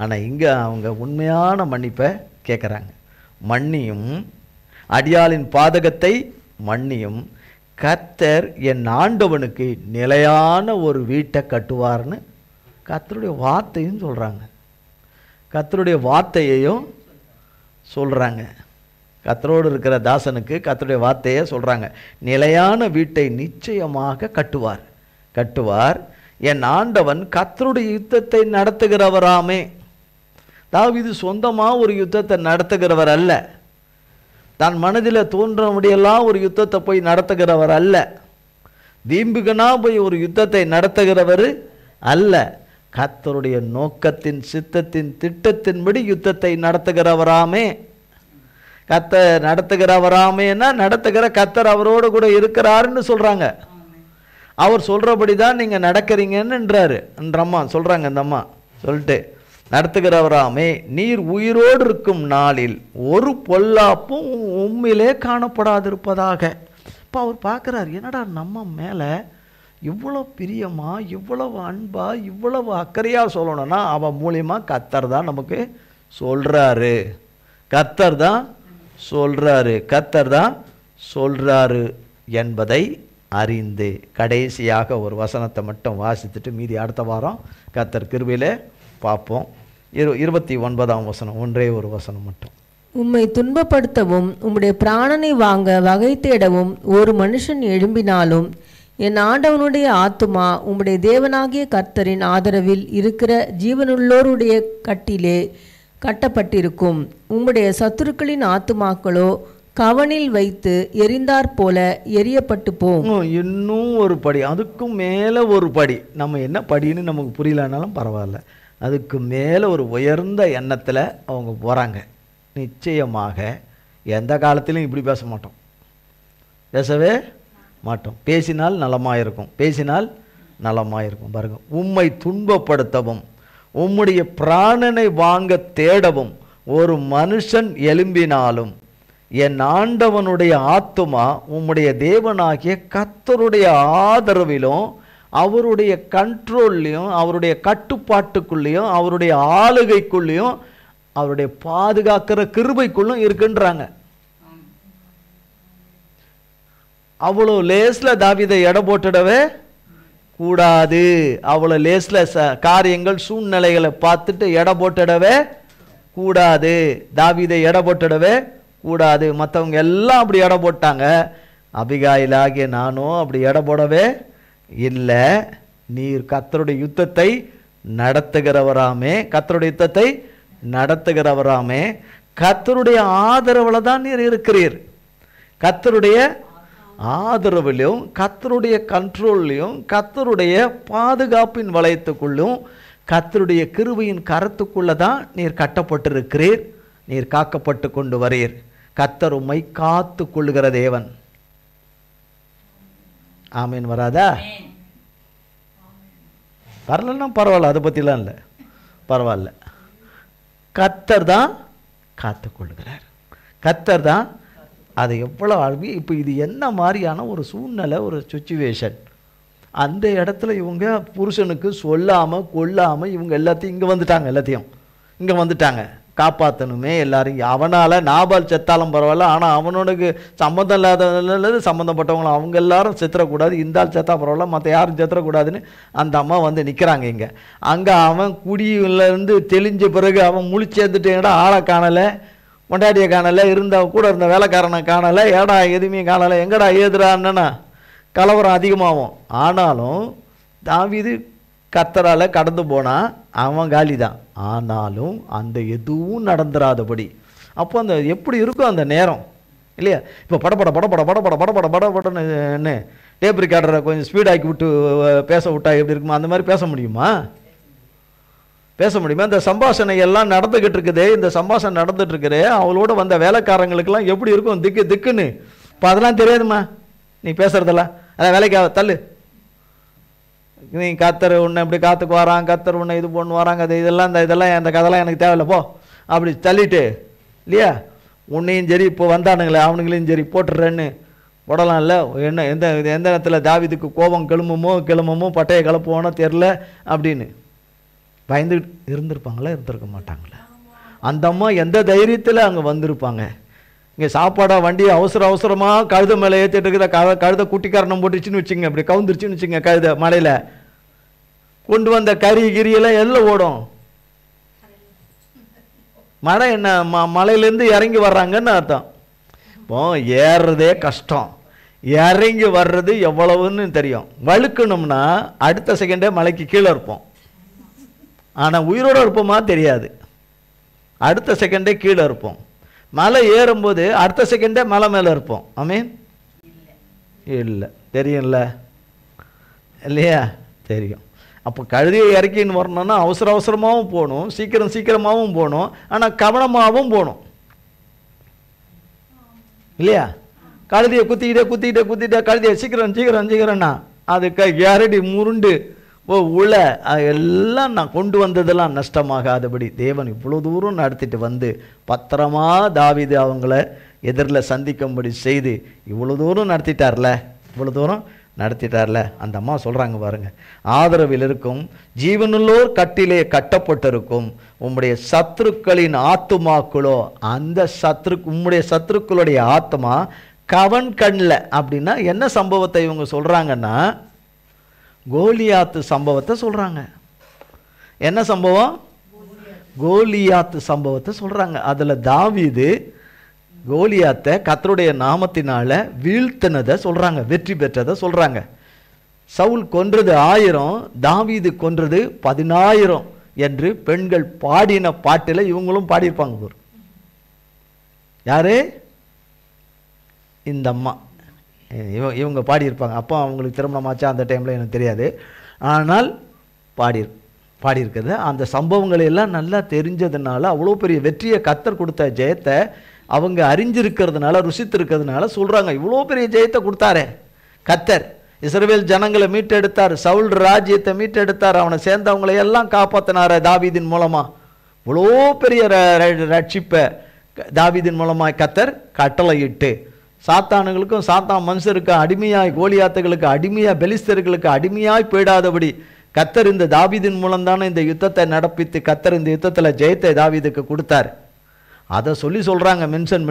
ஆனால் இங்கே அவங்க உண்மையான மன்னிப்பை கேட்குறாங்க. மன்னியும், அடியாளின் பாதகத்தை மன்னியும், கர்த்தர் என் ஆண்டவனுக்கு நிலையான ஒரு வீட்டை கட்டுவார்னு கர்த்தருடைய வார்த்தையும் சொல்கிறாங்க. கர்த்தருடைய வார்த்தையையும் சொல்கிறாங்க. கர்த்தரோடு இருக்கிற தாசனுக்கு கர்த்தருடைய வார்த்தையை சொல்கிறாங்க. நிலையான வீட்டை நிச்சயமாக கட்டுவார். என் ஆண்டவன் கர்த்தருடைய யுத்தத்தை நடத்துகிறவராமே. தாவீது சொந்தமாக ஒரு யுத்தத்தை நடத்துகிறவர் அல்ல. தான் மனதில் தோன்றபடியெல்லாம் ஒரு யுத்தத்தை போய் நடத்துகிறவர் அல்ல. வீம்புகனா போய் ஒரு யுத்தத்தை நடத்துகிறவர் அல்ல. கர்த்தருடைய நோக்கத்தின், சித்தத்தின், திட்டத்தின்படி யுத்தத்தை நடத்துகிறவராமே. நடத்துகிறவராமேன்னா நடத்துகிற கர்த்தர் அவரோடு கூட இருக்கிறாருன்னு சொல்கிறாங்க. அவர் சொல்கிறபடி தான் நீங்கள் நடக்கிறீங்கன்னுன்றாரு. அம்மா சொல்கிறாங்க. அந்த அம்மா சொல்லிட்டு நடத்துகிறவராமே, நீர் உயிரோடு இருக்கும் நாளில் ஒரு பொல்லாப்பும் உம்மிலே காணப்படாதிருப்பதாக. இப்போ அவர் பார்க்குறாரு, என்னடா நம்ம மேலே இவ்வளோ பிரியமா, இவ்வளவு அன்பா, இவ்வளவு அக்கறையாக சொல்லணும்னா அவன் மூலியமாக கர்த்தர் தான் நமக்கு சொல்கிறாரு. கர்த்தர் தான் சொல்கிறாரு என்பதை அறிந்து கடைசியாக ஒரு வசனத்தை மட்டும் வாசித்துட்டு மீதி அடுத்த வாரம் கர்த்தர் கிருபையிலே பார்ப்போம். 29ஆம் வசனம், ஒன்றே ஒரு வசனம் மட்டும். உம்மை துன்பப்படுத்தவும் உம்முடைய பிராணனை வாங்க வகை தேடவும் ஒரு மனுஷன் எழும்பினாலும் என் ஆண்டவனுடைய ஆத்துமா உம்முடைய தேவனாகிய கர்த்தரின் ஆதரவில் இருக்கிற ஜீவனுள்ளோருடைய கட்டிலே கட்டப்பட்டிருக்கும். உம்முடைய சத்துருக்களின் ஆத்துமாக்களோ கவனில் வைத்து எரிந்தாற் போல எரியப்பட்டு போகும். இன்னும் ஒரு படி, அதுக்கும் மேலே ஒரு படி. நம்ம என்ன படின்னு நமக்கு புரியலனாலும் பரவாயில்ல, அதுக்கு மேலே ஒரு உயர்ந்த எண்ணத்தில் அவங்க போகிறாங்க. நிச்சயமாக எந்த காலத்திலும் இப்படி பேசவே மாட்டோம். பேசினால் நலமாக இருக்கும். பாருங்கள், உம்மை துன்பப்படுத்தவும் உம்முடைய பிராணனை வாங்க தேடவும் ஒரு மனுஷன் எழும்பினாலும் என் ஆண்டவனுடைய ஆத்துமா உம்முடைய தேவனாகிய கர்த்தருடைய ஆதரவிலும் அவருடைய கண்ட்ரோல்லையும் அவருடைய கட்டுப்பாட்டுக்குள்ளேயும் அவருடைய ஆளுகைக்குள்ளேயும் அவருடைய பாதுகாக்கிற கிருபைக்குள்ளும் இருக்குன்றாங்க. அவ்வளோ லேஸில் தாவீதை எடை போட்டுடவே கூடாது. அவ்வளோ லேஸில் காரியங்கள் சூழ்நிலைகளை பார்த்துட்டு எடை போட்டுடவே கூடாது. தாவீதை எடை போட்டுடவே கூடாது. மற்றவங்க எல்லாம் அப்படி எடை போட்டாங்க. அபிகாயிலாகிய நானும் அப்படி எடை போடவே இல்லை. நீர் கர்த்தருடைய யுத்தத்தை நடத்துகிறவராமே, கர்த்தருடைய ஆதரவில் தான் நீர் இருக்கிறீர். கர்த்தருடைய ஆதரவிலும் கர்த்தருடைய கண்ட்ரோல்லையும் கர்த்தருடைய பாதுகாப்பின் வளையத்துக்குள்ளும் கர்த்தருடைய கிருபையின் கரத்துக்குள்ள தான் நீர் கட்டப்பட்டிருக்கிறீர். நீர் காக்கப்பட்டு கொண்டு வரீர். கர்த்தர் உம்மை காத்து கொள்ளுகிற தேவன். ஆமீன். வராதா? வரலன்னா பரவாயில்ல, அதை பற்றிலாம் இல்லை, பரவாயில்ல. கர்த்தர் தான் காத்து கொள்ளுகிறார். கர்த்தர் தான் அது எவ்வளோ அழகு. இப்போ இது என்ன மாதிரியான ஒரு சூழ்நிலை, ஒரு சுச்சுவேஷன். அந்த இடத்துல இவங்க புருஷனுக்கு சொல்லாமல் கொள்ளாமல் இவங்க எல்லாத்தையும் இங்கே வந்துட்டாங்க காப்பாற்றணுமே எல்லாரையும். அவனால் நாபால் செத்தாலும் பரவாயில்ல, ஆனால் அவனுக்கு சம்மந்தம் இல்லாத சம்மந்தப்பட்டவங்களும் அவங்க எல்லாரும் செத்துறக்கூடாது. இந்த ஆள் செத்தா பரவாயில்ல, மற்ற யாரும் செத்துறக்கூடாதுன்னு அந்த அம்மா வந்து நிற்கிறாங்க இங்கே. அங்கே அவன் குடியிலேருந்து தெளிஞ்ச பிறகு அவன் முழிச்சேர்ந்துட்டேடா, ஆளை காணலை, கொண்டாடியை காணலை, கூட இருந்த வேலைக்காரனை காணலை, எதுவுமே காணலை, எங்கடா ஏதுடான்னா கலவரம் அதிகமாகும். ஆனாலும் தாவீது கர்த்தரால் கடந்து போனால் அவன் காலி தான். ஆனாலும் அந்த எதுவும் நடந்துராதபடி அப்போ அந்த எப்படி இருக்கும் அந்த நேரம் இல்லையா? இப்போ படப்பட படப்பட படப்பட படப்பட படப்படன்னு என்ன டேப் ரெக்கார்டரை கொஞ்சம் ஸ்பீடாக்கி விட்டு பேச விட்டா எப்படி இருக்குமா? அந்த மாதிரி பேச முடியுமா? பேச முடியுமா? இந்த சம்பாஷணை எல்லாம் நடந்துக்கிட்டு இருக்குது. இந்த சம்பாஷணை நடந்துட்டு இருக்குது. அவளோட வந்த வேலைக்காரங்களுக்கெல்லாம் எப்படி இருக்கும்? திக்கு திக்குன்னு. இப்போ அதெல்லாம் தெரியாதுமா நீ பேசுறதெல்லாம். அதான் வேலைக்கு தள்ளு, நீ கத்தர் உன்னை இப்படி காத்துக்கு வரான், கத்தர் உன்னை இது பொண்ணு வராங்க, அது இதெல்லாம் இந்த கதைலாம் எனக்கு தேவையில்லை போ அப்படி தள்ளிட்டு இல்லையா? உன்னையும் சரி இப்போ வந்தானுங்களே அவனுங்களையும் சரி போட்டுறேன்னு போடலாம் இல்லை? என்ன எந்த எந்த நேரத்தில் தாவீதுக்கு கோபம் கிளம்புமோ பட்டையை கலப்புவோனோ தெரில அப்படின்னு பயந்துக்கிட்டு இருந்திருப்பாங்களா? இருந்திருக்க மாட்டாங்களா? அந்த அம்மா எந்த தைரியத்தில் அங்கே வந்திருப்பாங்க? இங்கே சாப்பாடாக வண்டியை அவசரமாக கழுத மேலே ஏற்றிட்டு இருக்கிற கழுத குட்டிக்காரணம் போட்டுச்சுன்னு வச்சுங்க, அப்படி கவுந்துருச்சுன்னு வச்சுங்க, கழுத மலையில் கொண்டு வந்த கறியெல்லாம் எல்லாம் ஓடும். மழை என்ன மலையிலேருந்து இறங்கி வர்றாங்கன்னு அர்த்தம். இப்போ ஏறுறதே கஷ்டம், இறங்கி வர்றது எவ்வளவுன்னு தெரியும். வழுக்கணும்னா அடுத்த செகண்டே மலைக்கு கீழே இருப்போம். ஆனால் உயிரோடு இருப்போமா தெரியாது, அடுத்த செகண்டே கீழே இருப்போம். மலை ஏறும்போது அடுத்த செகண்டே மலை மேலே இருப்போம். ஆமீன் இல்லை தெரியும்ல இல்லையா? தெரியும். அப்போ கழுதியை இறக்கின்னு வரணும்னா அவசரமாகவும் போகணும், சீக்கிரமாகவும் போகணும், ஆனால் கவனமாகவும் போகணும் இல்லையா? கழுதியை குத்திக்கிட்டே கழுதியை சீக்கிரம்னா அதுக்கு யாரடி முருண்டு உள்ள எல்லாம் நான் கொண்டு வந்ததெல்லாம் நஷ்டமாகாதபடி தேவன் இவ்வளோ தூரம் நடத்திட்டு வந்து பத்திரமா தாவீது அவங்கள எதிரில் சந்திக்கும்படி செய்து இவ்வளோ தூரம் நடத்திட்டார்ல. அந்த அம்மா சொல்கிறாங்க பாருங்க, ஆதரவில் இருக்கும் ஜீவனுள்ளோர் கட்டிலே கட்டப்பட்டிருக்கும் உம்முடைய சத்துருக்களின் ஆத்துமாக்களோ, அந்த உம்முடைய சத்துருக்களுடைய ஆத்மா கவன் கண்ணில். அப்படின்னா என்ன சம்பவத்தை இவங்க சொல்கிறாங்கன்னா, கோலியாத்து சம்பவத்தை சொல்கிறாங்க. என்ன சம்பவம்? கோலியாத்து சம்பவத்தை சொல்கிறாங்க. அதில் தாவீது கோலியாத்தை கர்த்தருடைய நாமத்தினால வீழ்த்தினதை சொல்கிறாங்க, வெற்றி பெற்றதை சொல்கிறாங்க. சவுல் கொன்றது 1000, தாவீது கொன்றது 10000 என்று பெண்கள் பாடின பாட்டில் இவங்களும் பாடியிருப்பாங்க. யாரு? இந்த அம்மா இவங்க பாடியிருப்பாங்க. அப்போ அவங்களுக்கு திருமணமாச்சா அந்த டைமில் எனக்கு தெரியாது, ஆனால் பாடியிருக்கிறது. அந்த சம்பவங்களை எல்லாம் நல்லா தெரிஞ்சதுனால அவ்வளோ பெரிய வெற்றியை கர்த்தர் கொடுத்த ஜெயத்தை அவங்க அறிஞ்சிருக்கிறதுனால ருசித்திருக்கிறதுனால சொல்கிறாங்க, இவ்வளோ பெரிய ஜெயத்தை கொடுத்தாரே கர்த்தர், இஸ்ரவேல் ஜனங்களை மீட்டெடுத்தார், சவுல் ராஜ்யத்தை மீட்டெடுத்தார், அவனை சேர்ந்தவங்களை எல்லாம் காப்பாற்றினார் தாவீதின் மூலமாக. இவ்வளோ பெரிய ரட்சிப்பை தாவீதின் மூலமாக கர்த்தர் கட்டளையிட்டு சாத்தானுங்களுக்கும் சாத்தான் மனுஷருக்கு அடிமையாய், கோலியாத்துகளுக்கு அடிமையாய், பெலிஸ்தர்களுக்கு அடிமையாய் போயிடாதபடி கர்த்தர் இந்த தாவீதின் மூலம்தானே இந்த யுத்தத்தை நடப்பித்து கர்த்தர் இந்த யுத்தத்தில் ஜெயத்தை தாவீதுக்கு கொடுத்தார். அதை சொல்கிறாங்க, மென்ஷன்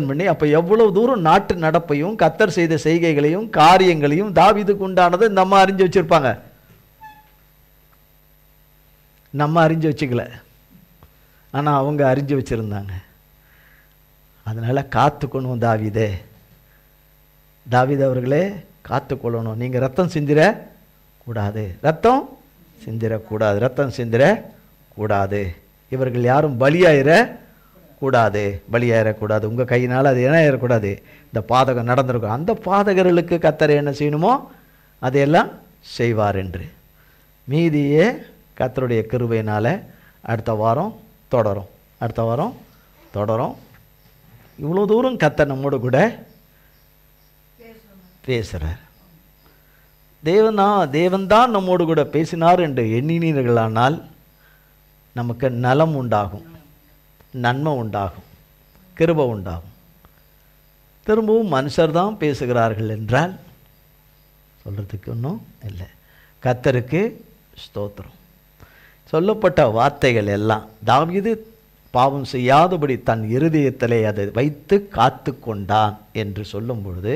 பண்ணி அப்போ எவ்வளவு தூரம் நாட்டு நடப்பையும் கர்த்தர் செய்த செய்கைகளையும் காரியங்களையும் தாவீதுக்கு உண்டானதை நம்ம அறிஞ்சு வச்சிருப்பாங்க. நம்ம அறிஞ்சு வச்சுக்கல, ஆனால் அவங்க அறிஞ்சு வச்சுருந்தாங்க. அதனால் காத்துக்கணும் தாவீது அவர்களே, காத்துக்கொள்ளணும். நீங்கள் ரத்தம் சிந்திரக்கூடாது, ரத்தம் சிந்திரக்கூடாது. இவர்கள் யாரும் பலியாயிடக்கூடாது. உங்கள் கையினால் அது என்ன ஆயிடக்கூடாது, இந்த பாதகம் நடந்திருக்கும். அந்த பாதகர்களுக்கு கர்த்தர் என்ன செய்யணுமோ அதையெல்லாம் செய்வார் என்று. மீதியே கர்த்தருடைய கிருபையினால் அடுத்த வாரம் தொடரும். இவ்வளோ தூரம் கர்த்தர் நம்மோடு கூட பேசுகிறார். தேவன்தான் நம்மோடு கூட பேசினார் என்று எண்ணினீர்களானால் நமக்கு நலம் உண்டாகும், நன்மை உண்டாகும், கிருபை உண்டாகும். திரும்பவும் மனுஷர் தான் பேசுகிறார்கள் என்றால் சொல்கிறதுக்கு ஒன்றும் இல்லை. கர்த்தருக்கு ஸ்தோத்திரம். சொல்லப்பட்ட வார்த்தைகள் எல்லாம் தாவீது பாவம் செய்யாதபடி தன் இருதயத்திலே அதை வைத்து காத்து கொண்டான் என்று சொல்லும் பொழுது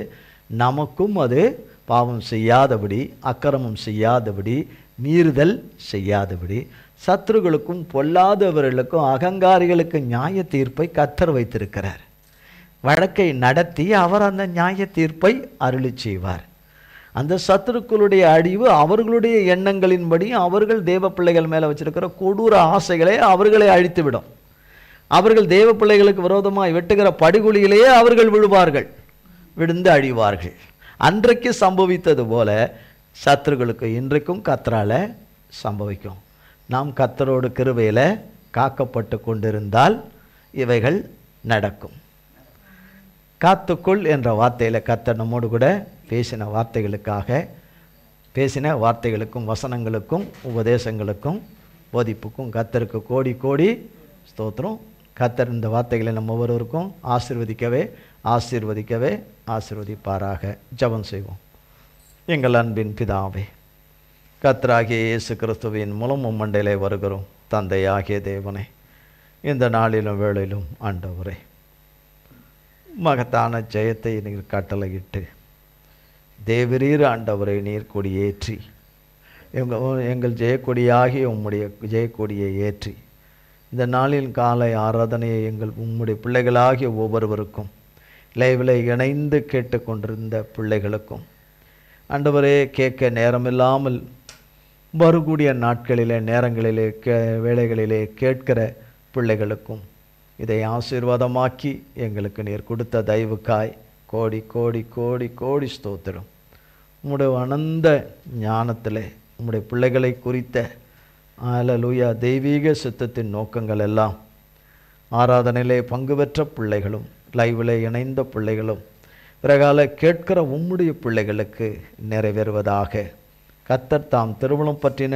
நமக்கும் அது பாவம் செய்யாதபடி, அக்கிரமம் செய்யாதபடி, மீறுதல் செய்யாதபடி, சத்துருகளுக்கும் பொல்லாதவர்களுக்கும் அகங்காரிகளுக்கு நியாய தீர்ப்பை கர்த்தர் வைத்திருக்கிறார். வழக்கை நடத்தி அவர் அந்த நியாய தீர்ப்பை அருளி செய்வார். அந்த சத்துருக்களுடைய அழிவு அவர்களுடைய எண்ணங்களின்படி அவர்கள் தேவ பிள்ளைகள் மேலே வச்சிருக்கிற கொடூர ஆசைகளை அவர்களை அழித்துவிடும். அவர்கள் தேவ பிள்ளைகளுக்கு விரோதமாக வெட்டுகிற படுகொலியிலேயே அவர்கள் விழுவார்கள், விழுந்து அழிவார்கள். அன்றைக்கு சம்பவித்தது போல சத்துருக்களுக்கு இன்றைக்கும் கர்த்தரால சம்பவிக்கும். நாம் கர்த்தரோடு கிருபையில் காக்கப்பட்டு கொண்டிருந்தால் இவைகள் நடக்கும். காத்துக்குள் என்ற வார்த்தையில் கர்த்தர் நம்மோடு கூட பேசின வார்த்தைகளுக்கும் வசனங்களுக்கும் உபதேசங்களுக்கும் போதிப்புக்கும் கர்த்தருக்கு கோடி கோடி ஸ்தோத்திரம். கர்த்தர் இந்த வார்த்தைகளை நம்ம ஒவ்வொருவருக்கும் ஆசீர்வதிப்பாராக. ஜெபம் செய்வோம். எங்கள் அன்பின் பிதாவே, கர்த்தராகிய இயேசு கிறிஸ்துவின் மூலம் மண்டையிலே வருகிறோம். தந்தையாகிய தேவனே, இந்த நாளிலும் வேளையிலும் ஆண்டவரே, மகத்தான ஜெயத்தை நீர் கட்டளையிட்டு தேவரீர் ஆண்டவரை நீர் கொடியேற்றி எங்கள் ஜெயக்கொடியாகி உம்முடைய ஜெயக்கொடியை ஏற்றி இந்த நாளின் காலை ஆராதனையை உம்முடைய பிள்ளைகளாகிய ஒவ்வொருவருக்கும் லைவில் இணைந்து கேட்டுக்கொண்டிருந்த பிள்ளைகளுக்கும் ஆண்டவரே, கேட்க நேரமில்லாமல் வரக்கூடிய நாட்களிலே நேரங்களிலே வேளைகளிலே கேட்கிற பிள்ளைகளுக்கும் இதை ஆசீர்வாதமாக்கி எங்களுக்கு நீர் கொடுத்த தயவுக்காய் கோடி கோடி கோடி கோடி ஸ்தோத்திரம். உம்முடைய அனந்த ஞானத்திலே உம்முடைய பிள்ளைகளை குறித்த அல்லேலூயா தெய்வீக சித்தத்தின் நோக்கங்கள் எல்லாம் ஆராதனையிலே பங்கு பெற்ற பிள்ளைகளும் லைவில் இணைந்த பிள்ளைகளும் பிறகால கேட்கிற உம்முடைய பிள்ளைகளுக்கு நிறைவேறுவதாக. கர்த்தர் தாம் திருமணம் பற்றின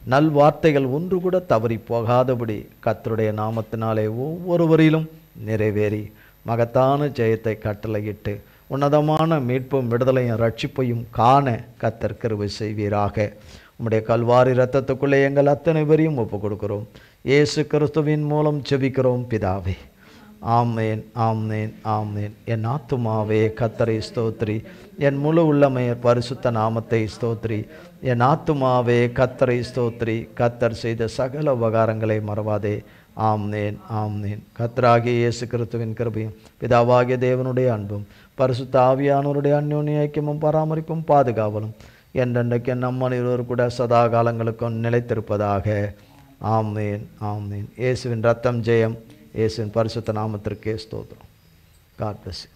நல்வார்த்தைகள் ஒன்று கூட தவறி போகாதபடி கர்த்தருடைய நாமத்தினாலே ஒவ்வொருவரிலும் நிறைவேறி மகத்தான ஜெயத்தை கட்டளையிட்டு உன்னதமான மீட்பும் விடுதலையும் ரட்சிப்பையும் காண கர்த்தர் கிருபை செய்வீராக. உம்முடைய கல்வாரி இரத்தத்துக்குள்ளே எங்கள் அத்தனை பேரையும் ஒப்புக் கொடுக்கிறோம். இயேசு கிறிஸ்துவின் மூலம் ஜெபிக்கிறோம் பிதாவே. ஆமேன், ஆமேன், ஆமேன். என் ஆத்துமாவே கர்த்தரை ஸ்தோத்திரி, என் முழு உள்ளமையர் பரிசுத்த நாமத்தை ஸ்தோத்திரி. என் ஆத்துமாவே கர்த்தரை ஸ்தோத்திரி, கர்த்தர் செய்த சகல உபகாரங்களை மறவாதே. ஆமேன், ஆமேன். கர்த்தராகிய இயேசு கிறிஸ்துவின் கிருபையும் பிதாவாகிய தேவனுடைய அன்பும் பரிசுத்த ஆவியானவருடைய அந்யோன்ய ஐக்கியமும் பராமரிப்பும் பாதுகாவலும் என்றென்றைக்கு நம் அனைவரும் கூட சதா காலங்களுக்கும் நிலைத்திருப்பதாக. ஆமேன், ஆமேன். இயேசுவின் ரத்தம் ஜெயம். இயேசுவின் பரிசுத்த நாமத்திற்கே ஸ்தோத்திரம். God bless you.